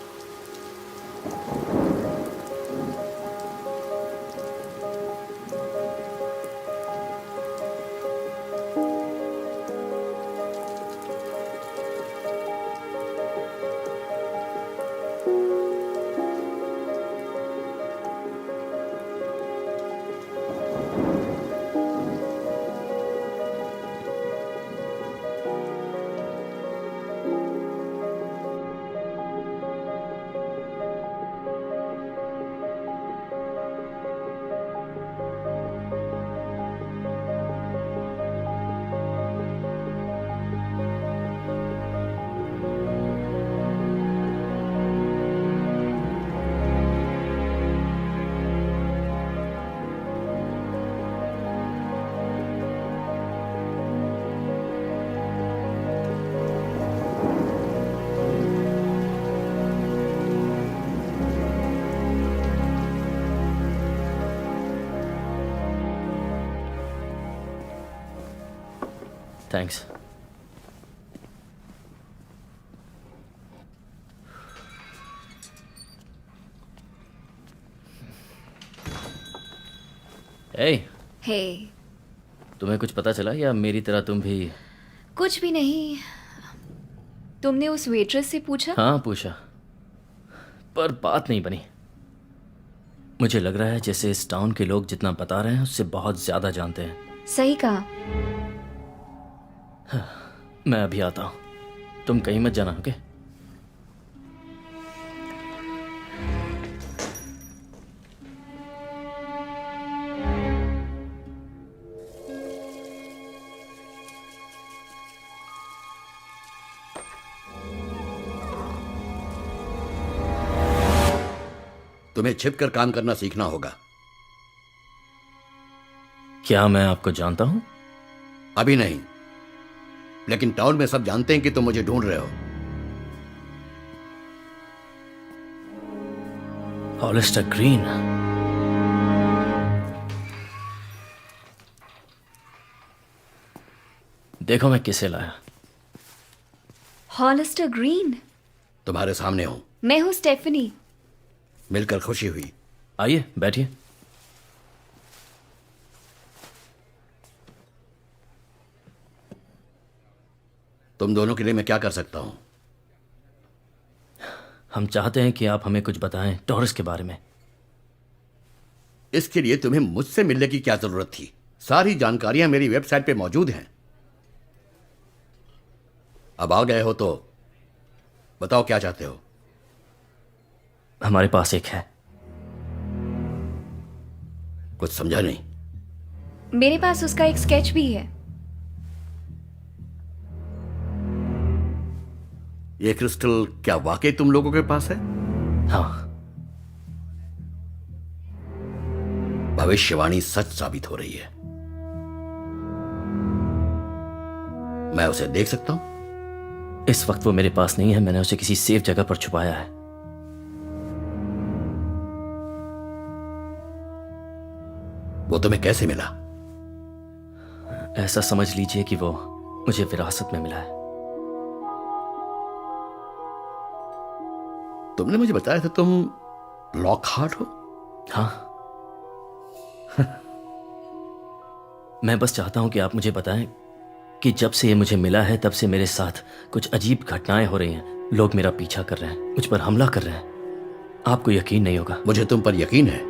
थैंक्स। हे, हे, तुम्हें कुछ पता चला या मेरी तरह तुम भी? कुछ भी नहीं। तुमने उस वेट्रेस से पूछा? हाँ पूछा, पर बात नहीं बनी। मुझे लग रहा है जैसे इस टाउन के लोग जितना बता रहे हैं उससे बहुत ज्यादा जानते हैं। सही कहा। मैं अभी आता हूं, तुम कहीं मत जाना, ओके? तुम्हें छिपकर काम करना सीखना होगा। क्या मैं आपको जानता हूं? अभी नहीं, लेकिन टाउन में सब जानते हैं कि तुम मुझे ढूंढ रहे हो। Hollister green. देखो मैं किसे लाया। Hollister green. तुम्हारे सामने हूं। मैं हूं स्टेफनी। मिलकर खुशी हुई। आइए बैठिए। तुम दोनों के लिए मैं क्या कर सकता हूं? हम चाहते हैं कि आप हमें कुछ बताएं टॉरस के बारे में। इसके लिए तुम्हें मुझसे मिलने की क्या जरूरत थी? सारी जानकारियां मेरी वेबसाइट पे मौजूद हैं। अब आ गए हो तो बताओ क्या चाहते हो? हमारे पास एक है। कुछ समझा नहीं। मेरे पास उसका एक स्केच भी है। ये क्रिस्टल क्या वाकई तुम लोगों के पास है? हाँ। भविष्यवाणी सच साबित हो रही है। मैं उसे देख सकता हूं? इस वक्त वो मेरे पास नहीं है, मैंने उसे किसी सेफ जगह पर छुपाया है। वो तुम्हें कैसे मिला? ऐसा समझ लीजिए कि वो मुझे विरासत में मिला है। तुमने मुझे बताया था तुम लॉकहार्ट हो? हाँ। मैं बस चाहता हूं कि आप मुझे बताएं कि जब से ये मुझे मिला है तब से मेरे साथ कुछ अजीब घटनाएं हो रही हैं। लोग मेरा पीछा कर रहे हैं, मुझ पर हमला कर रहे हैं। आपको यकीन नहीं होगा। मुझे तुम पर यकीन है।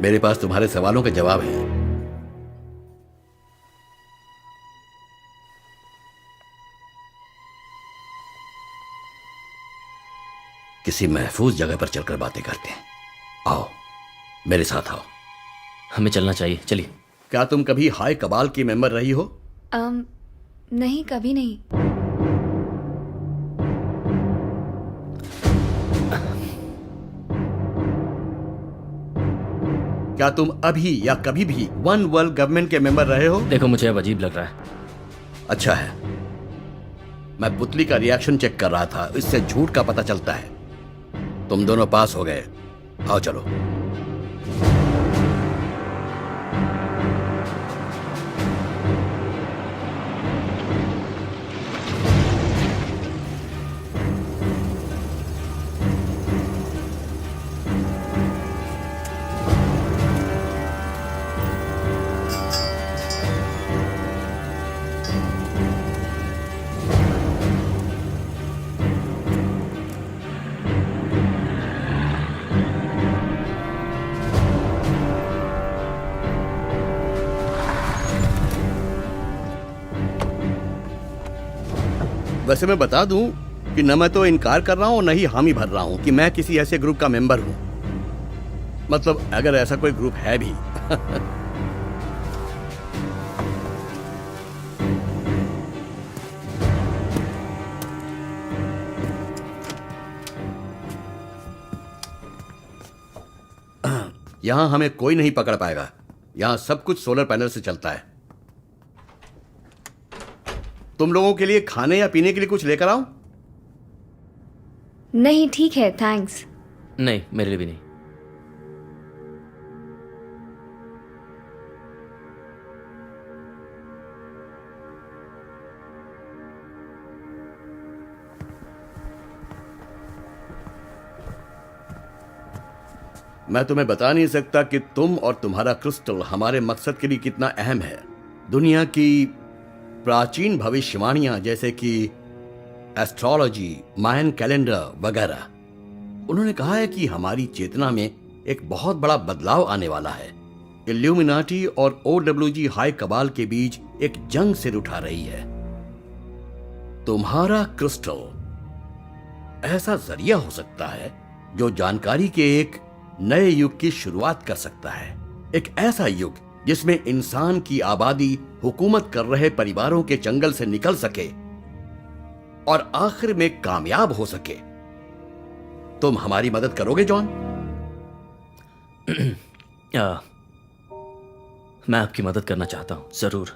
मेरे पास तुम्हारे सवालों के जवाब हैं। किसी महफूज जगह पर चलकर बातें करते हैं। आओ मेरे साथ आओ। हमें चलना चाहिए, चलिए। क्या तुम कभी हाई कबाल की मेंबर रही हो? नहीं, कभी नहीं। क्या तुम अभी या कभी भी वन वर्ल्ड गवर्नमेंट के मेंबर रहे हो? देखो मुझे अब अजीब लग रहा है। अच्छा है, मैं पुतली का रिएक्शन चेक कर रहा था, इससे झूठ का पता चलता है। तुम दोनों पास हो गए, आओ चलो। वैसे मैं बता दूं कि न मैं तो इनकार कर रहा हूं न ही हामी भर रहा हूं कि मैं किसी ऐसे ग्रुप का मेंबर हूं। मतलब अगर ऐसा कोई ग्रुप है भी। यहां हमें कोई नहीं पकड़ पाएगा। यहां सब कुछ सोलर पैनल से चलता है। तुम लोगों के लिए खाने या पीने के लिए कुछ लेकर आऊं? नहीं, ठीक है, थैंक्स। नहीं, मेरे लिए भी नहीं। मैं तुम्हें बता नहीं सकता कि तुम और तुम्हारा क्रिस्टल हमारे मकसद के लिए कितना अहम है। दुनिया की प्राचीन भविष्यवाणियां जैसे कि एस्ट्रोलॉजी, मायन कैलेंडर वगैरह, उन्होंने कहा है कि हमारी चेतना में एक बहुत बड़ा बदलाव आने वाला है। इल्यूमिनाटी और OWG हाई कबाल के बीच एक जंग सिर उठा रही है। तुम्हारा क्रिस्टल ऐसा जरिया हो सकता है जो जानकारी के एक नए युग की शुरुआत कर सकता है। एक ऐसा युग जिसमें इंसान की आबादी हुकूमत कर रहे परिवारों के जंगल से निकल सके और आखिर में कामयाब हो सके। तुम हमारी मदद करोगे जॉन? मैं आपकी मदद करना चाहता हूं, जरूर।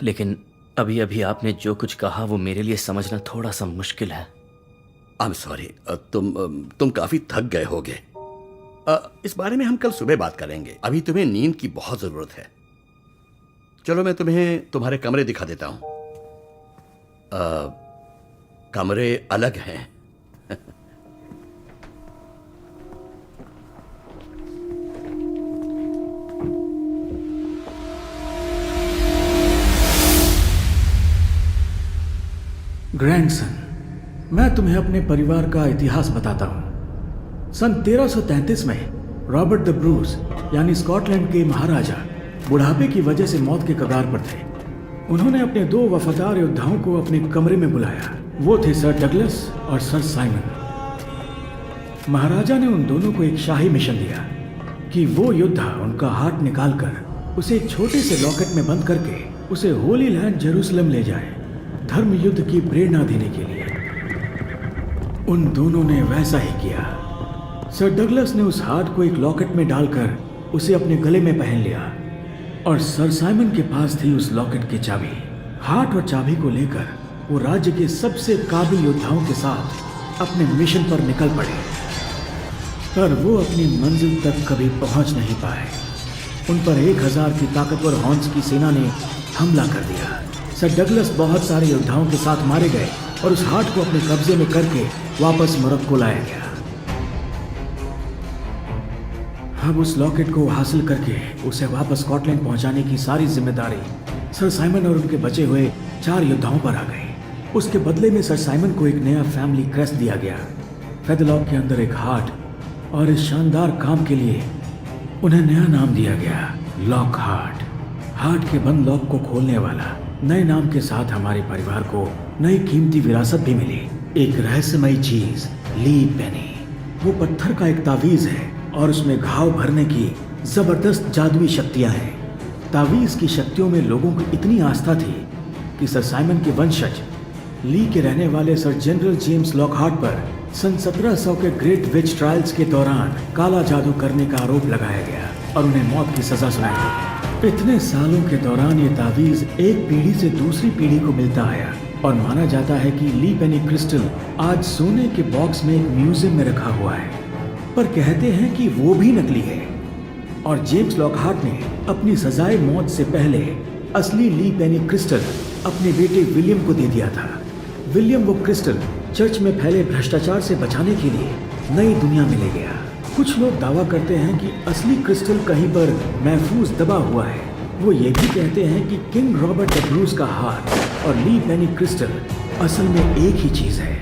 लेकिन अभी अभी आपने जो कुछ कहा वो मेरे लिए समझना थोड़ा सा मुश्किल है। आई एम सॉरी, तुम काफी थक गए होगे। इस बारे में हम कल सुबह बात करेंगे। अभी तुम्हें नींद की बहुत जरूरत है। चलो मैं तुम्हें तुम्हारे कमरे दिखा देता हूं। कमरे अलग हैं। ग्रैंडसन, मैं तुम्हें अपने परिवार का इतिहास बताता हूं। सन 1333 में रॉबर्ट द ब्रूस यानी स्कॉटलैंड के महाराजा बुढ़ापे की वजह से मौत के कगार पर थे। उन्होंने अपने 2 वफादार योद्धाओं को अपने कमरे में बुलाया। वो थे सर डगलस और सर साइमन। महाराजा ने उन दोनों को एक शाही मिशन दिया कि वो योद्धा उनका हार्ट निकालकर उसे एक छोटे से लॉकेट में बंद करके उसे होली लैंड जेरूसलम ले जाए, धर्म युद्ध की प्रेरणा देने के लिए। उन दोनों ने वैसा ही किया। सर डगलस ने उस हार्ट को एक लॉकेट में डालकर उसे अपने गले में पहन लिया और सर साइमन के पास थी उस लॉकेट की चाबी। हार्ट और चाबी को लेकर वो राज्य के सबसे काबिल योद्धाओं के साथ अपने मिशन पर निकल पड़े, पर वो अपनी मंजिल तक कभी पहुंच नहीं पाए। उन पर 1000 की ताकतवर हॉर्न्स की सेना ने हमला कर दिया। सर डगलस बहुत सारे योद्धाओं के साथ मारे गए और उस हार्ट को अपने कब्जे में करके वापस मोरक्को लाया गया। अब उस लॉकेट को हासिल करके उसे वापस स्कॉटलैंड पहुंचाने की सारी जिम्मेदारी सर साइमन और उनके बचे हुए 4 योद्धाओं पर आ गई। उसके बदले में सर साइमन को एक नया फैमिली क्रेस्ट दिया गया, फेदलॉक के अंदर एक हार्ट, और इस शानदार काम के लिए उन्हें नया नाम दिया गया, लॉक हार्ट। हार्ट के बंद लॉक को खोलने वाला नए नाम के साथ हमारे परिवार को नई कीमती विरासत भी मिली, एक रहस्यमयी चीज, ली पेनी। वो पत्थर का एक तावीज है और उसमें घाव भरने की जबरदस्त जादुई शक्तियां हैं। तावीज की शक्तियों में लोगों को इतनी आस्था थी कि सर साइमन के वंशज ली के रहने वाले सर जनरल जेम्स लॉकहार्ट पर सन 1700 के ग्रेट विच ट्रायल्स के दौरान काला जादू करने का आरोप लगाया गया और उन्हें मौत की सजा सुनाई गई। इतने सालों के दौरान ये तावीज एक पीढ़ी से दूसरी पीढ़ी को मिलता आया और माना जाता है कि ली पेनी क्रिस्टल आज सोने के बॉक्स में एक म्यूजियम में रखा हुआ है, पर कहते हैं कि वो भी नकली है और जेम्स लॉकहार्ट ने अपनी सजाए मौत से पहले असली ली पेनी क्रिस्टल अपने बेटे विलियम को दे दिया था। विलियम वो क्रिस्टल चर्च में फैले भ्रष्टाचार से बचाने के लिए नई दुनिया में ले गया। कुछ लोग दावा करते हैं कि असली क्रिस्टल कहीं पर महफूज दबा हुआ है। वो ये भी कहते हैं कि किंग रॉबर्ट द ब्रूस का हार्ट और ली पेनी क्रिस्टल असल में एक ही चीज है।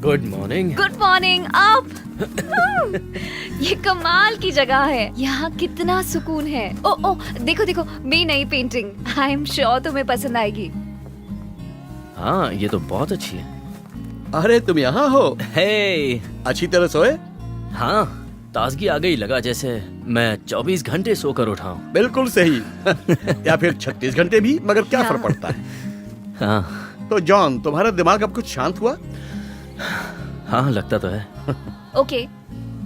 Good morning. गुड मॉर्निंग आप। ये कमाल की जगह है, यहाँ कितना सुकून है। ओ ओ देखो देखो मेरी नई पेंटिंग, आई एम श्योर तुम्हें पसंद आएगी। हाँ ये तो बहुत अच्छी है। अरे तुम यहाँ हो? हे अच्छी तरह सोए? हाँ ताजगी आ गई, लगा जैसे मैं 24 घंटे सोकर उठा हूँ। बिल्कुल सही। या फिर 36 घंटे भी, मगर क्या फर्क पड़ता है। हाँ तो जॉन, तुम्हारा दिमाग अब कुछ शांत हुआ? हाँ लगता तो है। ओके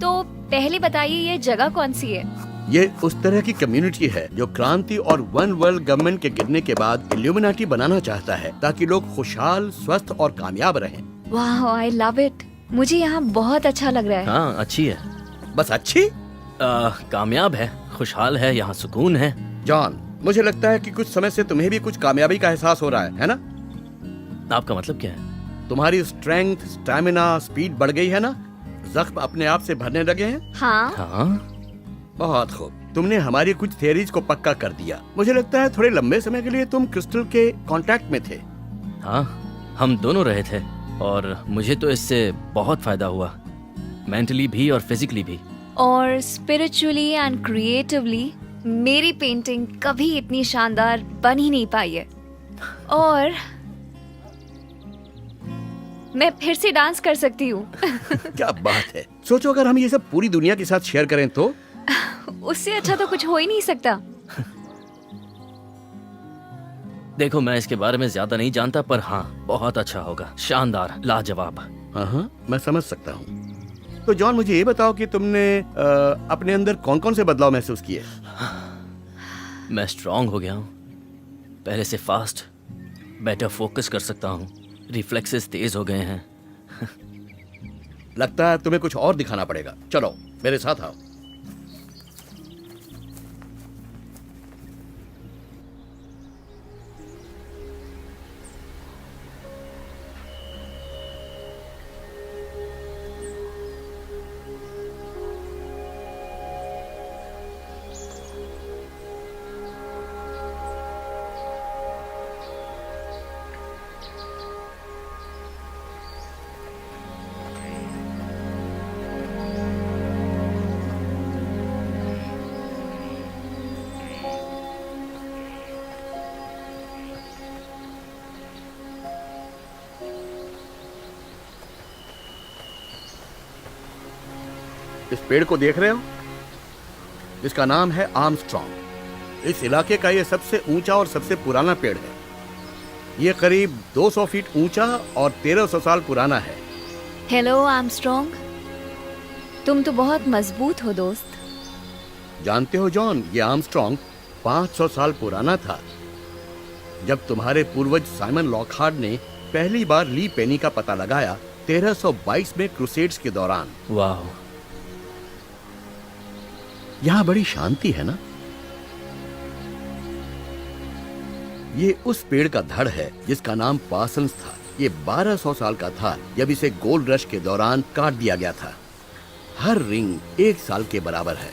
तो पहले बताइए ये जगह कौन सी है? ये उस तरह की कम्युनिटी है जो क्रांति और वन वर्ल्ड गवर्नमेंट के गिरने के बाद इल्यूमिनाटी बनाना चाहता है ताकि लोग खुशहाल, स्वस्थ और कामयाब रहें। वाह आई लव इट। मुझे यहाँ बहुत अच्छा लग रहा है। हाँ अच्छी है। बस अच्छी? कामयाब है, खुशहाल है, यहाँ सुकून है। जॉन, मुझे लगता है कि कुछ समय से तुम्हें भी कुछ कामयाबी का एहसास हो रहा है ना? आपका मतलब क्या है? तुम्हारी स्ट्रेंथ, स्टैमिना, स्पीड बढ़ गई है ना? जख्म अपने आप से भरने लगे हैं? हाँ हाँ बहुत खूब, तुमने हमारी कुछ थियरीज को पक्का कर दिया। मुझे लगता है थोड़े लंबे समय के लिए तुम क्रिस्टल के कांटेक्ट में थे। हाँ हम दोनों रहे थे और मुझे तो इससे बहुत फायदा हुआ, मेंटली भी और फिजिकली भी। और स्पिरिचुअली एंड क्रिएटिवली मेरी पेंटिंग कभी इतनी शानदार बन ही नहीं पाई है। और मैं फिर से डांस कर सकती हूँ। क्या बात है। सोचो अगर हम ये सब पूरी दुनिया के साथ शेयर करें तो? उससे अच्छा तो कुछ हो ही नहीं सकता। देखो मैं इसके बारे में ज्यादा नहीं जानता, पर हाँ बहुत अच्छा होगा, शानदार, लाजवाब। हाँ मैं समझ सकता हूँ। तो जॉन मुझे ये बताओ कि तुमने अपने अंदर कौन कौन से बदलाव महसूस किए? मैं स्ट्रांग हो गया हूँ, पहले से फास्ट, बेटर फोकस कर सकता हूँ, रिफ्लेक्सेस तेज हो गए हैं। लगता है तुम्हें कुछ और दिखाना पड़ेगा। चलो मेरे साथ आओ। इस पेड़ को देख रहे हो? इसका नाम है आर्मस्ट्रॉन्ग। इस इलाके का ये सबसे ऊंचा और सबसे पुराना पेड़ है। ये करीब 200 फीट ऊंचा और 1300 साल पुराना है। हेलो आर्मस्ट्रॉन्ग, तुम तो बहुत मजबूत हो दोस्त। जानते हो जॉन, ये आर्मस्ट्रॉन्ग 500 साल पुराना था जब तुम्हारे पूर्वज साइमन लॉकहार्ट ने पहली बार ली पेनी का पता लगाया 1322 में क्रूसेड्स के दौरान। वाह, यहाँ बड़ी शांति है ना? ये उस पेड़ का धड़ है जिसका नाम पार्सन्स था। ये 1200 साल का था जब इसे गोल्ड रश के दौरान काट दिया गया था। हर रिंग 1 साल के बराबर है।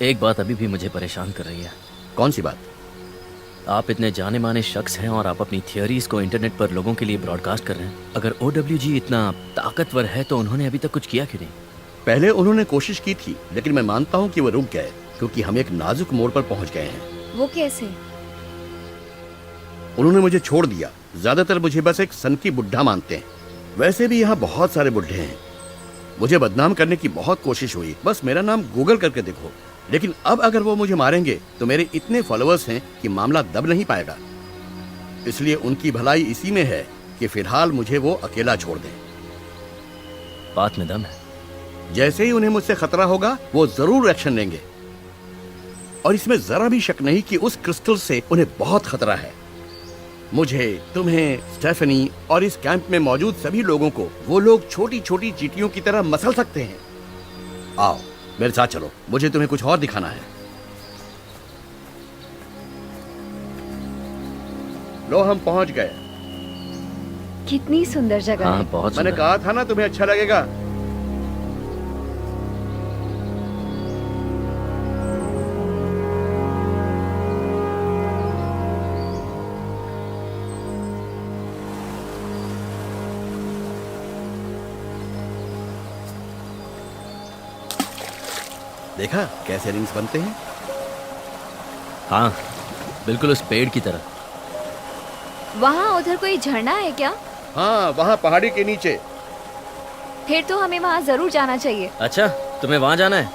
एक बात अभी भी मुझे परेशान कर रही है। कौन सी बात? आप इतने जाने माने शख्स हैं और आप अपनी थियोरीज को इंटरनेट पर लोगों के लिए ब्रॉडकास्ट कर रहे हैं। अगर OWG इतना ताकतवर है तो उन्होंने अभी तक कुछ किया क्यों नहीं? पहले उन्होंने कोशिश की थी, लेकिन मैं मानता हूँ कि वो रुक गए क्योंकि हम एक नाजुक मोड़ पर पहुंच गए हैं। वो कैसे? उन्होंने मुझे छोड़ दिया। ज्यादातर मुझे बस एक सनकी बुढ़ा मानते हैं। वैसे भी यहाँ बहुत सारे बुढ़े हैं। मुझे बदनाम करने की बहुत कोशिश हुई, बस मेरा नाम गूगल करके देखो। लेकिन अब अगर वो मुझे मारेंगे तो मेरे इतने फॉलोअर्स हैं कि मामला दब नहीं पाएगा। इसलिए उनकी भलाई इसी में है कि फिलहाल मुझे वो अकेला छोड़ दें। बात में दम है। जैसे ही उन्हें मुझसे खतरा होगा वो जरूर एक्शन लेंगे। और इसमें जरा भी शक नहीं कि उस क्रिस्टल से उन्हें बहुत खतरा है। मुझे, तुम्हें, स्टेफनी और इस कैंप में मौजूद सभी लोगों को वो लोग छोटी छोटी चींटियों की तरह मसल सकते हैं। आओ मेरे साथ चलो, मुझे तुम्हें कुछ और दिखाना है। लो हम पहुंच गए। कितनी सुंदर जगह हाँ, है। बहुत मैंने सुंदर। कहा था ना तुम्हें अच्छा लगेगा। देखा कैसे रिंग्स बनते हैं? हाँ, बिल्कुल उस पेड़ की तरह। वहाँ उधर कोई झरना है क्या? हाँ, वहाँ पहाड़ी के नीचे। फिर तो हमें वहाँ जरूर जाना चाहिए। अच्छा, तुम्हें वहाँ जाना है?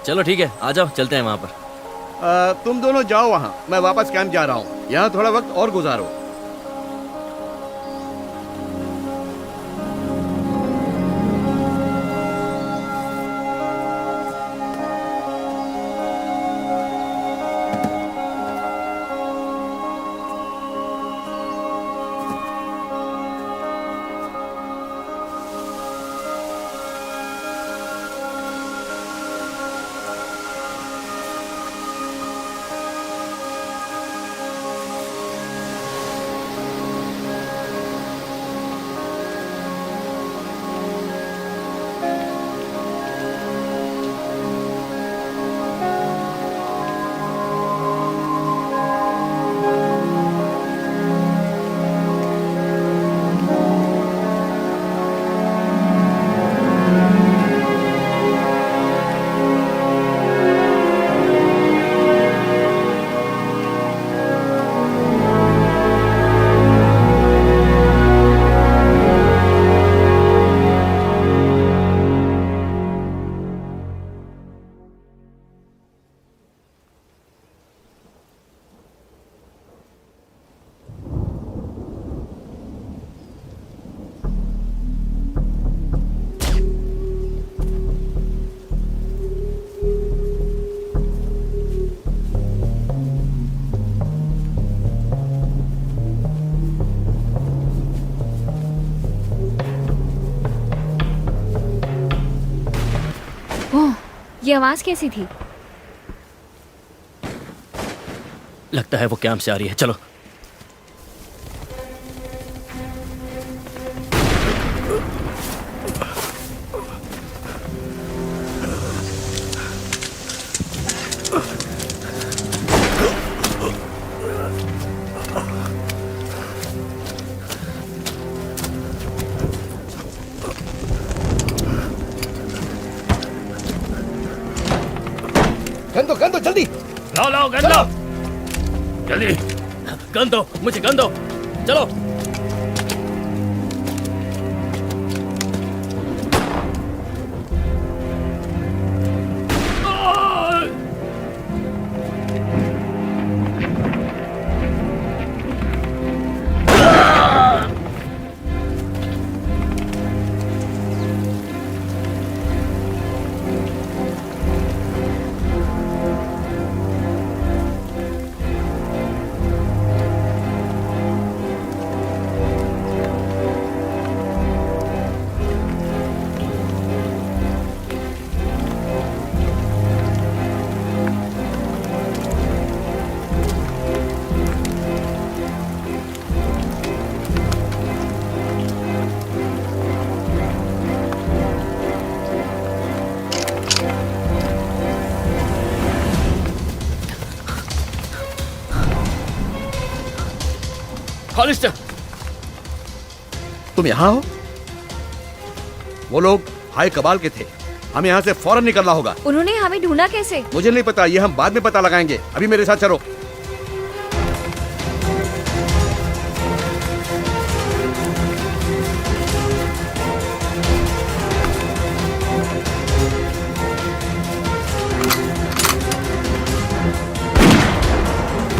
चलो ठीक है, आ जाओ, चलते हैं वहाँ पर। तुम दोनों जाओ वहाँ, मैं वापस कैंप जा रहा हूँ। यहाँ थोड़ा वक्त और गुजारो। ये आवाज कैसी थी? लगता है वो कैंप से आ रही है, चलो। गन दो जल्दी। लाओ गन लो, जल्दी गन दो, मुझे गन दो, चलो। हॉलिस्टर, तुम यहाँ हो? वो लोग हाई कबाल के थे, हमें यहाँ से फौरन निकलना होगा। उन्होंने हमें ढूंढा कैसे? मुझे नहीं पता, ये हम बाद में पता लगाएंगे। अभी मेरे साथ चलो।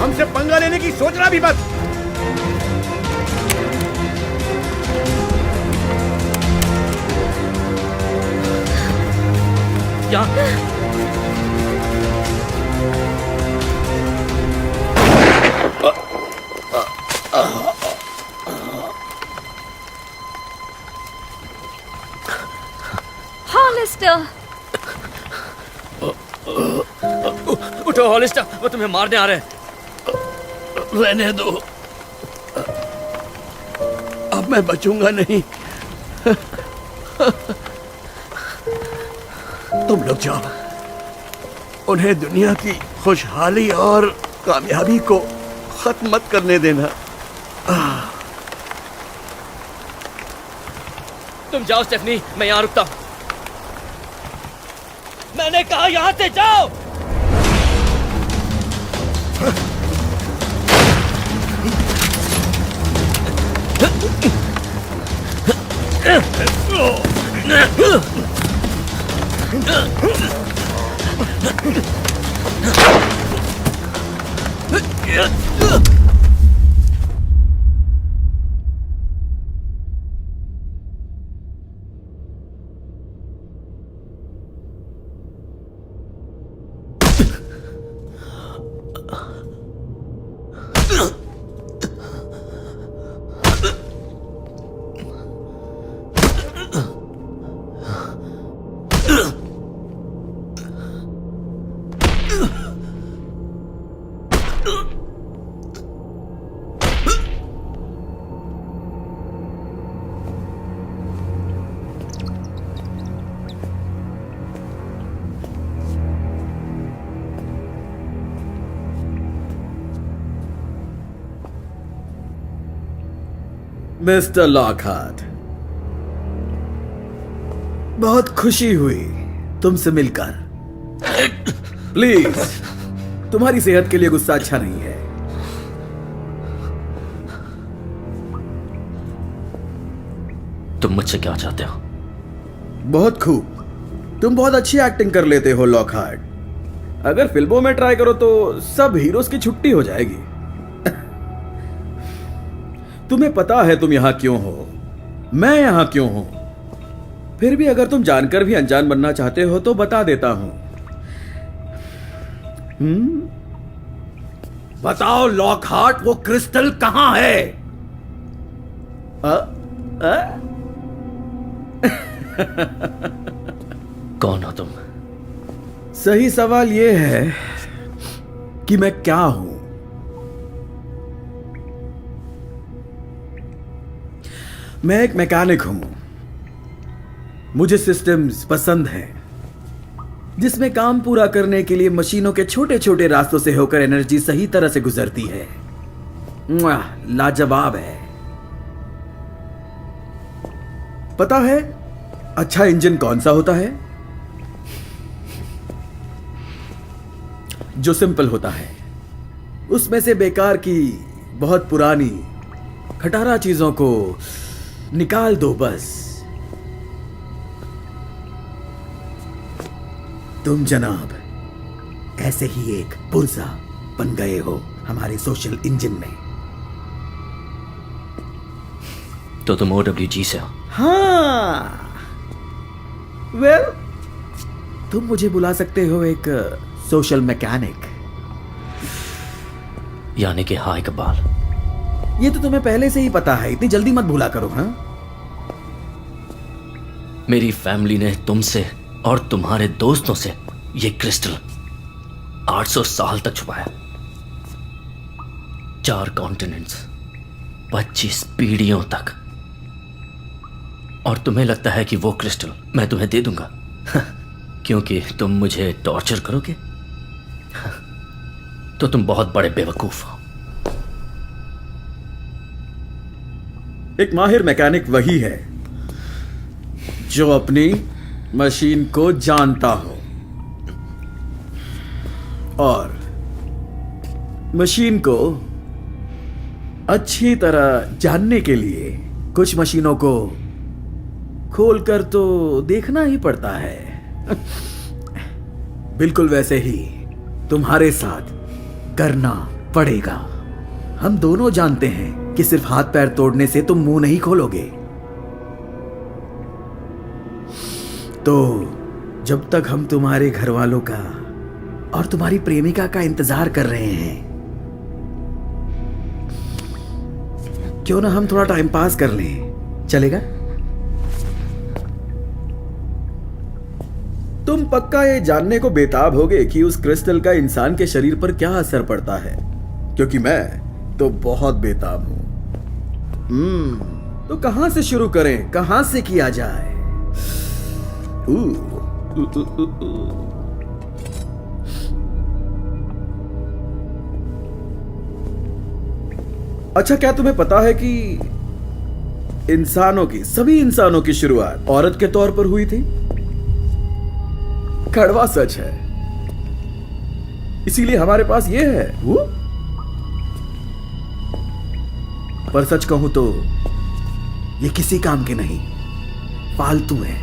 हमसे पंगा लेने की सोचना भी मत। क्या? हॉलिस्टर, उठो हॉलिस्टर, वो तुम्हें मारने आ रहे हैं। रहने दो, अब मैं बचूंगा नहीं। तुम लोग जाओ, उन्हें दुनिया की खुशहाली और कामयाबी को खत्म मत करने देना। तुम जाओ स्टेफनी, मैं यहाँ रुकता हूँ। मैंने कहा यहाँ से जाओ। मिस्टर लॉकहार्ट, बहुत खुशी हुई तुमसे मिलकर। प्लीज, तुम्हारी सेहत के लिए गुस्सा अच्छा नहीं है। तुम मुझसे क्या चाहते हो? बहुत खूब, तुम बहुत अच्छी एक्टिंग कर लेते हो लॉकहार्ट। अगर फिल्मों में ट्राई करो तो सब हीरोज की छुट्टी हो जाएगी। तुम्हें पता है तुम यहां क्यों हो, मैं यहां क्यों हूं। फिर भी अगर तुम जानकर भी अनजान बनना चाहते हो तो बता देता हूं। बताओ लॉकहार्ट, वो क्रिस्टल कहां है? कौन हो तुम? सही सवाल यह है कि मैं क्या हूं। मैं एक मैकेनिक हूं। मुझे सिस्टम्स पसंद हैं जिसमें काम पूरा करने के लिए मशीनों के छोटे छोटे रास्तों से होकर एनर्जी सही तरह से गुजरती है। लाजवाब है। पता है अच्छा इंजन कौन सा होता है? जो सिंपल होता है। उसमें से बेकार की बहुत पुरानी खटारा चीजों को निकाल दो बस। तुम जनाब ऐसे ही एक पुर्जा बन गए हो हमारे सोशल इंजन में। तो तुम OWG से हो? हाँ, वेल, तुम मुझे बुला सकते हो एक सोशल मैकेनिक। यानी कि हाय इकबाल। ये तो तुम्हें पहले से ही पता है, इतनी जल्दी मत भूला करो। हाँ, मेरी फैमिली ने तुमसे और तुम्हारे दोस्तों से ये क्रिस्टल 800 साल तक छुपाया। 4 कॉन्टिनेंट्स, 25 पीढ़ियों तक। और तुम्हें लगता है कि वो क्रिस्टल मैं तुम्हें दे दूंगा क्योंकि तुम मुझे टॉर्चर करोगे? तो तुम बहुत बड़े बेवकूफ हो। एक माहिर मैकेनिक वही है जो अपनी मशीन को जानता हो और मशीन को अच्छी तरह जानने के लिए कुछ मशीनों को खोलकर तो देखना ही पड़ता है। बिल्कुल वैसे ही तुम्हारे साथ करना पड़ेगा। हम दोनों जानते हैं कि सिर्फ हाथ पैर तोड़ने से तुम मुंह नहीं खोलोगे। तो जब तक हम तुम्हारे घर वालों का और तुम्हारी प्रेमिका का इंतजार कर रहे हैं, क्यों ना हम थोड़ा टाइम पास कर लें? चलेगा? तुम पक्का ये जानने को बेताब होगे कि उस क्रिस्टल का इंसान के शरीर पर क्या असर पड़ता है, क्योंकि मैं तो बहुत बेताब हूं। तो कहां से शुरू करें, कहां से किया जाए? अच्छा, क्या तुम्हें पता है कि इंसानों की, सभी इंसानों की शुरुआत औरत के तौर पर हुई थी? कड़वा सच है, इसीलिए हमारे पास ये है। वो पर सच कहूं तो ये किसी काम के नहीं, फालतू है।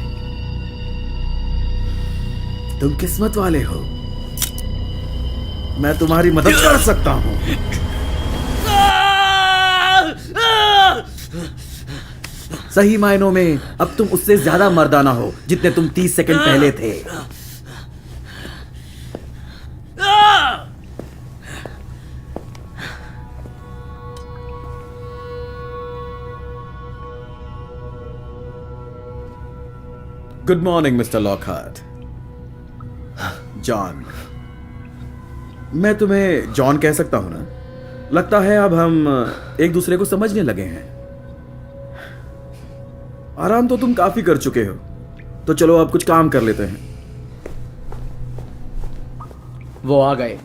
तुम किस्मत वाले हो, मैं तुम्हारी मदद कर सकता हूं। सही मायनों में अब तुम उससे ज्यादा मर्दाना हो जितने तुम 30 सेकंड पहले थे। Good morning mister Lockhart. John, मैं तुम्हें जॉन कह सकता हूं ना? लगता है अब हम एक दूसरे को समझने लगे हैं। आराम तो तुम काफी कर चुके हो, तो चलो अब कुछ काम कर लेते हैं। वो आ गए।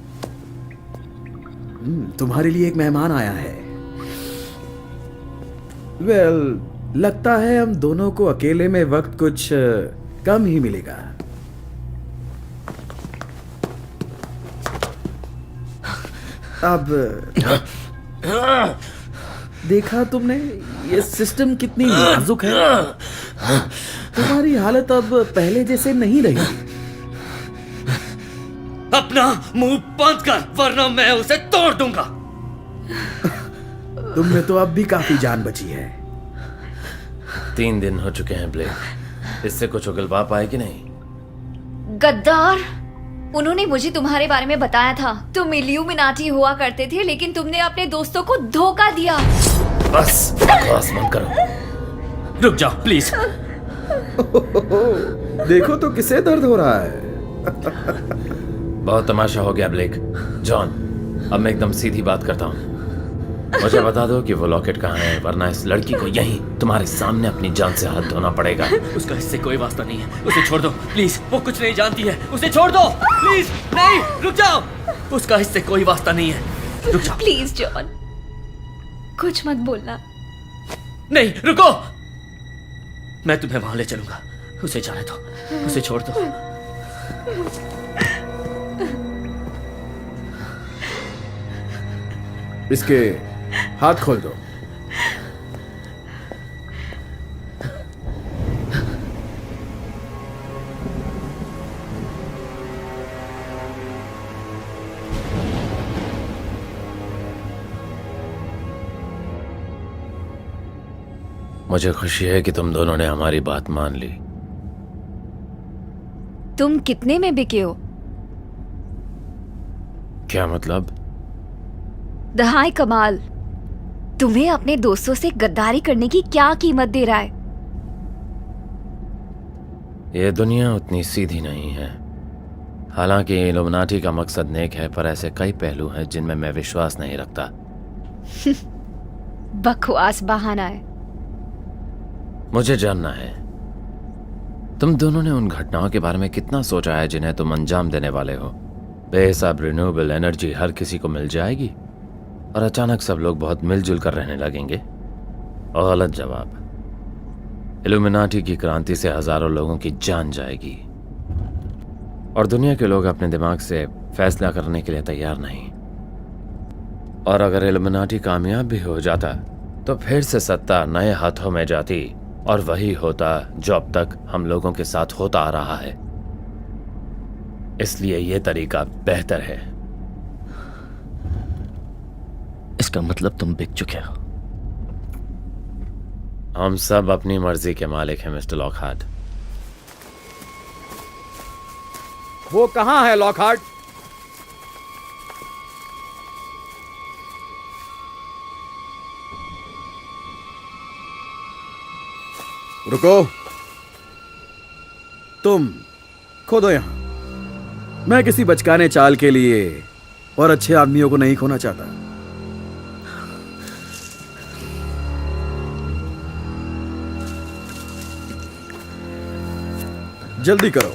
तुम्हारे लिए एक मेहमान आया है। वेल, लगता है हम दोनों को अकेले में वक्त कुछ कम ही मिलेगा। अब देखा तुमने ये सिस्टम कितनी नाजुक है। तुम्हारी हालत अब पहले जैसे नहीं रही। अपना मुंह बंद कर, वरना मैं उसे तोड़ दूंगा। तुम में तो अब भी काफी जान बची है। 3 दिन हो चुके हैं ब्लेक, इससे कुछ उगलवा पाए कि नहीं? गद्दार, उन्होंने मुझे तुम्हारे बारे में बताया था। तुम इल्यूमिनाटी हुआ करते थे, लेकिन तुमने अपने दोस्तों को धोखा दिया। बस बकवास मत करो, रुक जाओ प्लीज। देखो तो किसे दर्द हो रहा है। बहुत तमाशा हो गया ब्लेक। जॉन, अब मैं एकदम सीधी बात करता हूँ। मुझे बता दो कि वो लॉकेट कहाँ है, वरना इस लड़की को यहीं तुम्हारे सामने अपनी जान से हाथ धोना पड़ेगा। उसका इससे कोई वास्ता नहीं है, उसे छोड़ दो प्लीज। वो कुछ नहीं जानती है, उसे छोड़ दो प्लीज। नहीं, रुक जाओ, उसका इससे कोई वास्ता नहीं है, रुक जाओ प्लीज जॉन, कुछ मत बोलना। नहीं, रुको, मैं तुम्हें वहां ले चलूंगा। उसे जाने दो, उसे छोड़ दो। इसके हाथ खोल दो। मुझे खुशी है कि तुम दोनों ने हमारी बात मान ली। तुम कितने में बिके हो? क्या मतलब? दहाई कमाल, तुम्हें अपने दोस्तों से गद्दारी करने की क्या कीमत दे रहा है? ये दुनिया उतनी सीधी नहीं है। हालांकि इल्यूमिनाटी का मकसद नेक है, पर ऐसे कई पहलू हैं जिनमें मैं विश्वास नहीं रखता। बकवास बहाना है। मुझे जानना है, तुम दोनों ने उन घटनाओं के बारे में कितना सोचा है जिन्हें तुम अंजाम देने वाले हो? बेहिसाब रिन्यूएबल एनर्जी हर किसी को मिल जाएगी और अचानक सब लोग बहुत मिलजुल कर रहने लगेंगे? और गलत जवाब। इल्यूमिनाटी की क्रांति से हजारों लोगों की जान जाएगी और दुनिया के लोग अपने दिमाग से फैसला करने के लिए तैयार नहीं। और अगर इल्यूमिनाटी कामयाब भी हो जाता तो फिर से सत्ता नए हाथों में जाती और वही होता जो अब तक हम लोगों के साथ होता आ रहा है। इसलिए यह तरीका बेहतर है। इसका मतलब तुम बिक चुके हो। हम सब अपनी मर्जी के मालिक हैं मिस्टर लॉकहार्ट। वो कहां है लॉकहार्ट? रुको, तुम खोदो यहां। मैं किसी बचकाने चाल के लिए और अच्छे आदमियों को नहीं खोना चाहता। जल्दी करो।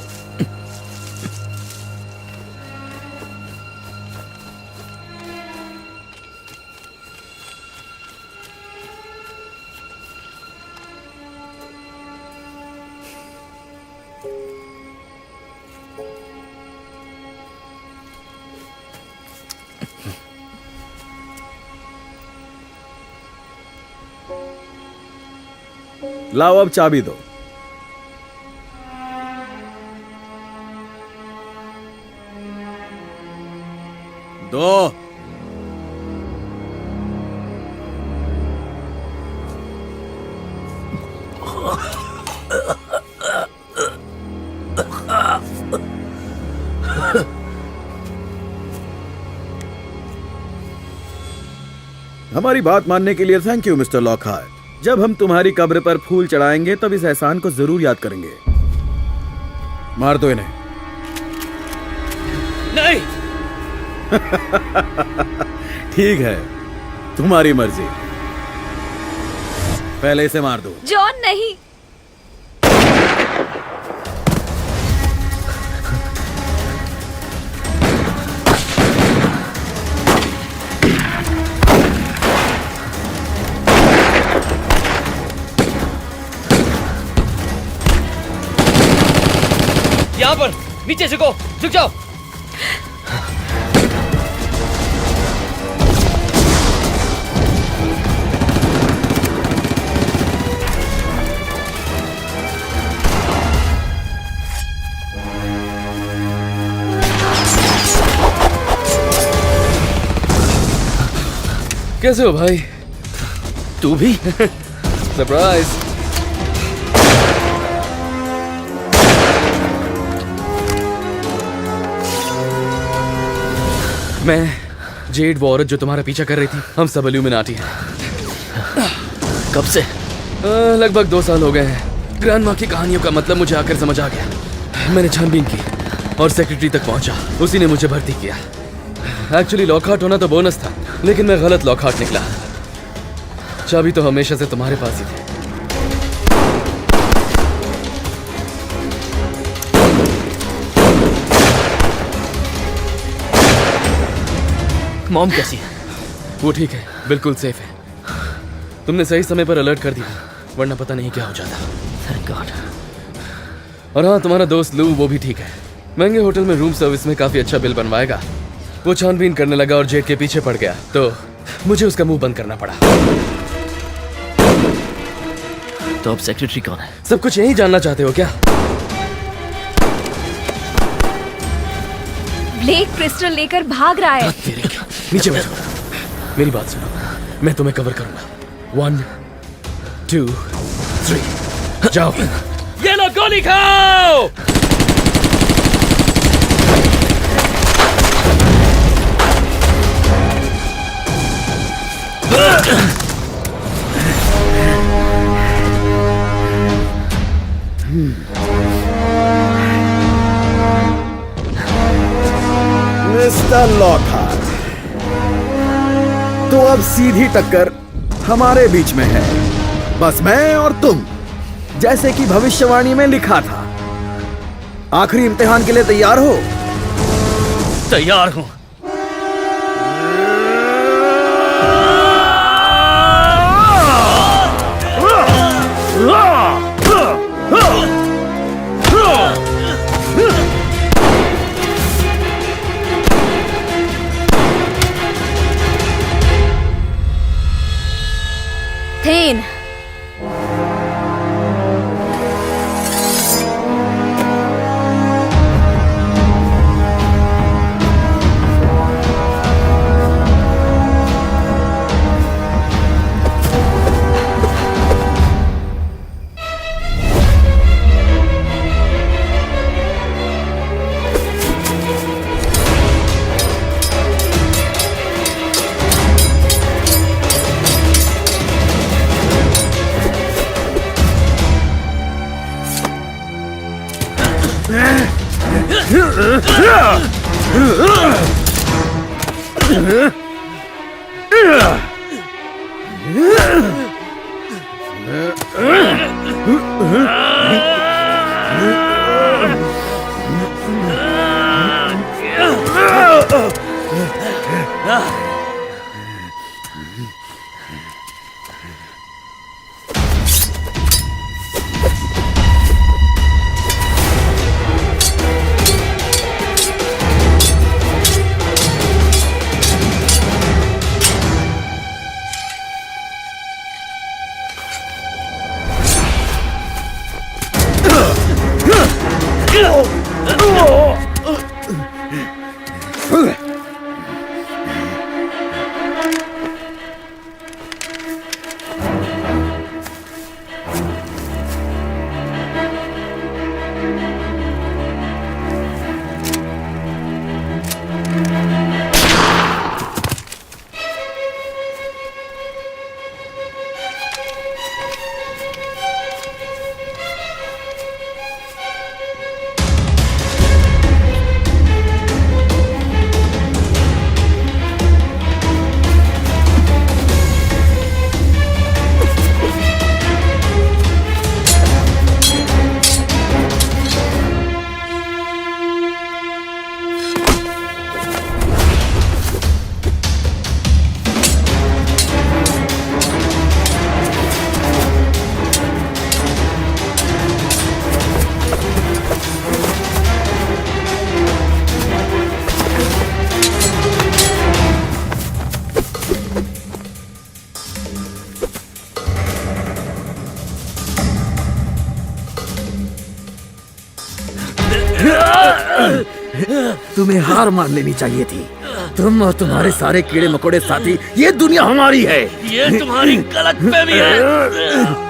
लाओ अब चाबी दो। दो। हमारी बात मानने के लिए थैंक यू मिस्टर लॉकहार्ट। जब हम तुम्हारी कब्र पर फूल चढ़ाएंगे तब इस एहसान को जरूर याद करेंगे। मार दो इन्हें। नहीं। ठीक है, तुम्हारी मर्जी। पहले इसे मार दो। जॉन नहीं। यहाँ पर नीचे झुको, झुक जाओ। कैसे हो भाई? तू भी? सरप्राइज। मैं जेड वो औरत जो तुम्हारा पीछा कर रही थी, हम सब इल्यूमिनाटी हैं। कब से? लगभग 2 साल हो गए हैं। ग्रैंडमा की कहानियों का मतलब मुझे आकर समझ आ गया। मैंने छानबीन की और सेक्रेटरी तक पहुंचा। उसी ने मुझे भर्ती किया। एक्चुअली लॉकहार्ट होना तो बोनस था, लेकिन मैं गलत लॉकहार्ट निकला। चाबी तो हमेशा से तुम्हारे पास ही थी। मॉम कैसी है? वो ठीक है, बिल्कुल सेफ है। तुमने सही समय पर अलर्ट कर दिया, वरना पता नहीं क्या हो जाता। Thank God. और हाँ, तुम्हारा दोस्त लू वो भी ठीक है। महंगे होटल में रूम सर्विस में काफी अच्छा बिल बनवाएगा। वो छानबीन करने लगा और जेट के पीछे पड़ गया, तो मुझे उसका मुंह बंद करना पड़ा। तो अब सेक्रेटरी कौन है? सब कुछ यही जानना चाहते हो क्या? ब्लेक क्रिस्टल लेकर भाग रहा है। नीचे बैठो, मेरी बात सुनो। मैं तुम्हें कवर करूंगा। 1 2 3 जाओ। ये लो गोली खाओ। मिस्टर लॉकहार्ट, तो अब सीधी टक्कर हमारे बीच में है। बस मैं और तुम, जैसे कि भविष्यवाणी में लिखा था। आखिरी इम्तिहान के लिए तैयार हो? तैयार हूं। थेन, तुम्हें हार मान लेनी चाहिए थी। तुम और तुम्हारे सारे कीड़े मकोड़े साथी, ये दुनिया हमारी है। ये तुम्हारी गलतफहमी है।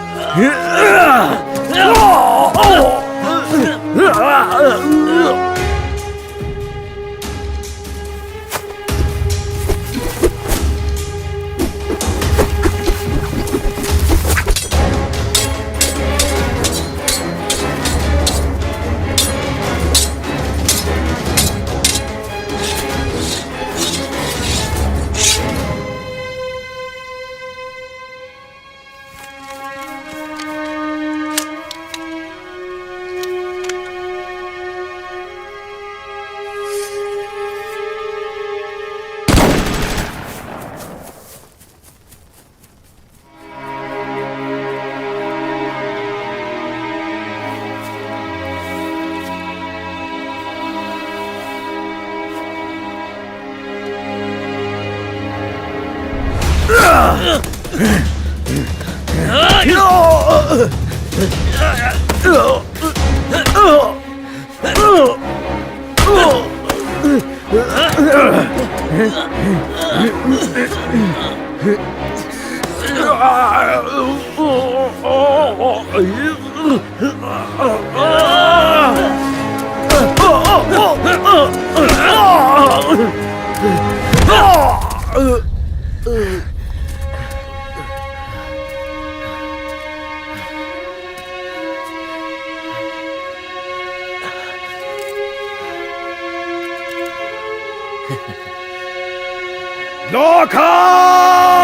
Lockhart!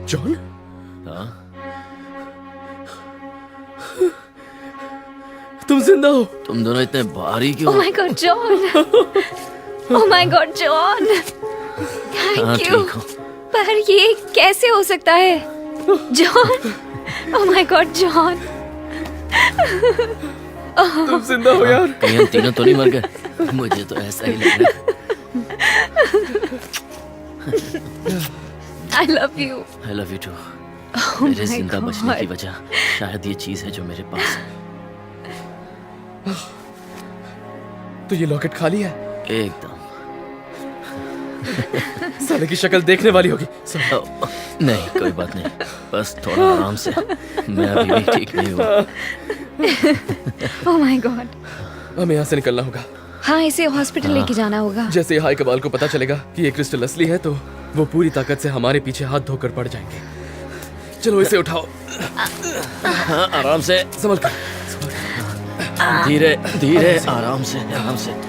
जॉन? हाँ? तुम जिंदा हो? तुम दोनों इतने भारी क्यों? Oh my God, John! Oh my God, John! हाँ Thank you. ठीक हो। सर ये कैसे हो सकता है? John, oh my God John, तुम जिंदा हो यार। कहीं हम तीनों तो नहीं मर गए? मुझे तो ऐसा ही लग रहा आई लव यू। है। I love you too. Oh मेरे my जिंदा बचने God. की वजह शायद ये चीज है जो मेरे पास है। तो ये लॉकेट खाली है? एकदम। साले की शक्ल देखने वाली होगी। नहीं कोई बात नहीं, बस थोड़ा आराम से, मैं अभी भी ठीक नहीं हुआ। Oh my God. हमें यहाँ से निकलना होगा। हाँ इसे हॉस्पिटल लेके जाना होगा। जैसे हाई कबाल को पता चलेगा कि ये क्रिस्टल असली है तो वो पूरी ताकत से हमारे पीछे हाथ धोकर पड़ जाएंगे। चलो इसे उठाओ। हाँ आराम से, संभल कर, धीरे धीरे, आराम से आराम से।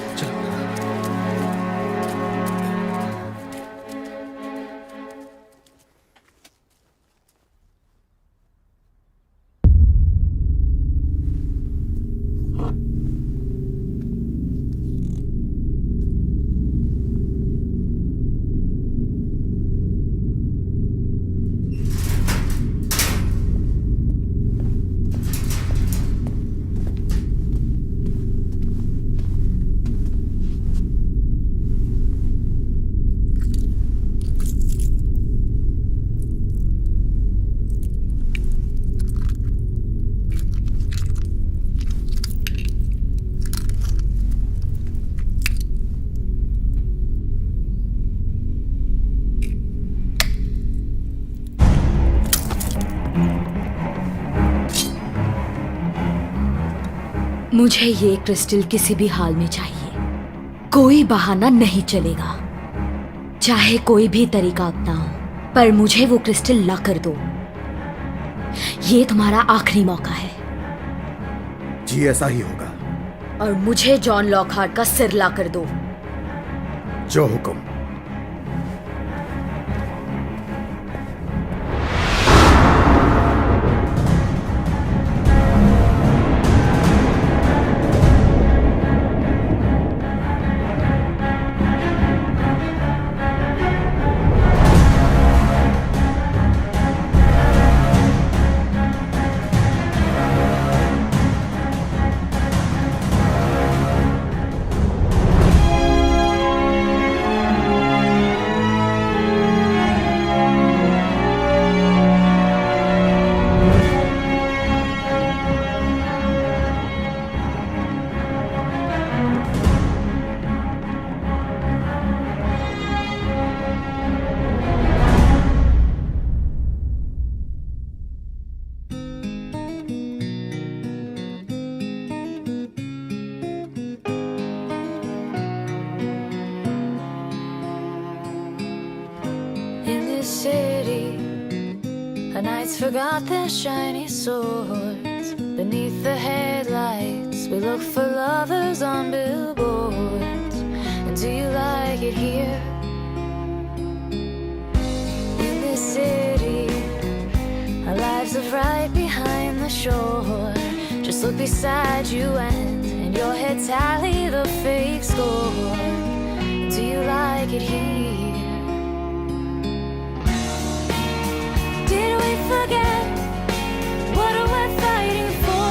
मुझे ये क्रिस्टल किसी भी हाल में चाहिए, कोई बहाना नहीं चलेगा, चाहे कोई भी तरीका अपनाओ, पर मुझे वो क्रिस्टल ला कर दो। ये तुम्हारा आखिरी मौका है। जी ऐसा ही होगा। और मुझे जॉन लॉकहार्ट का सिर ला कर दो। जो हुक्म। Forgot their shiny swords beneath the headlights. We look for lovers on billboards. And do you like it here? In this city, our lives are right behind the shore. Just look beside you and in your head tally the fake score. And do you like it here? Did we forget what we're fighting for?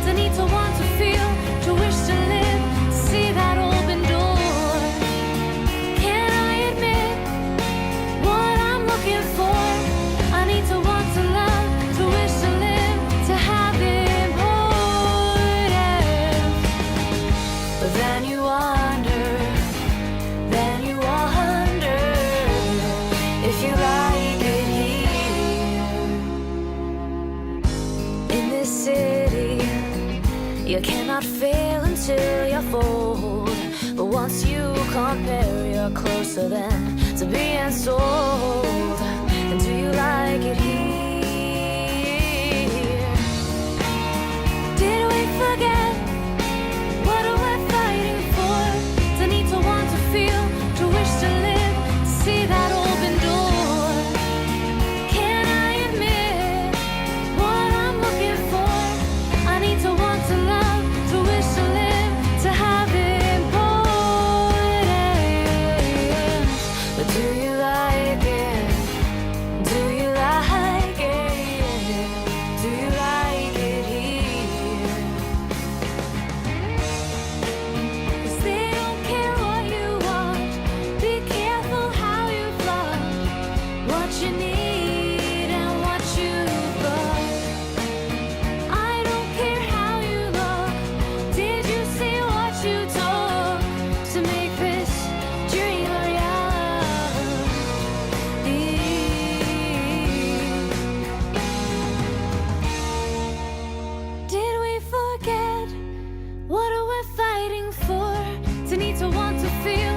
To need to want to feel, to wish to live, to see that open door. Can I admit what I'm looking for? I need to want to love, to wish to live, to have important. But then you wonder if you like it here. In this city, you cannot fail until you fold. But once you compare, you're closer than to being sold. And do you like it here? Did we forget what we're fighting for? To need to want to feel, to wish to live, to see that open door. Can I admit what I'm looking for? I need to want to love, to wish to live, to have importance. But do you like it? what you need and what you've got. I don't care how you look. Did you see what you took to make this dream a reality? Did we forget what we're fighting for? To need to want to feel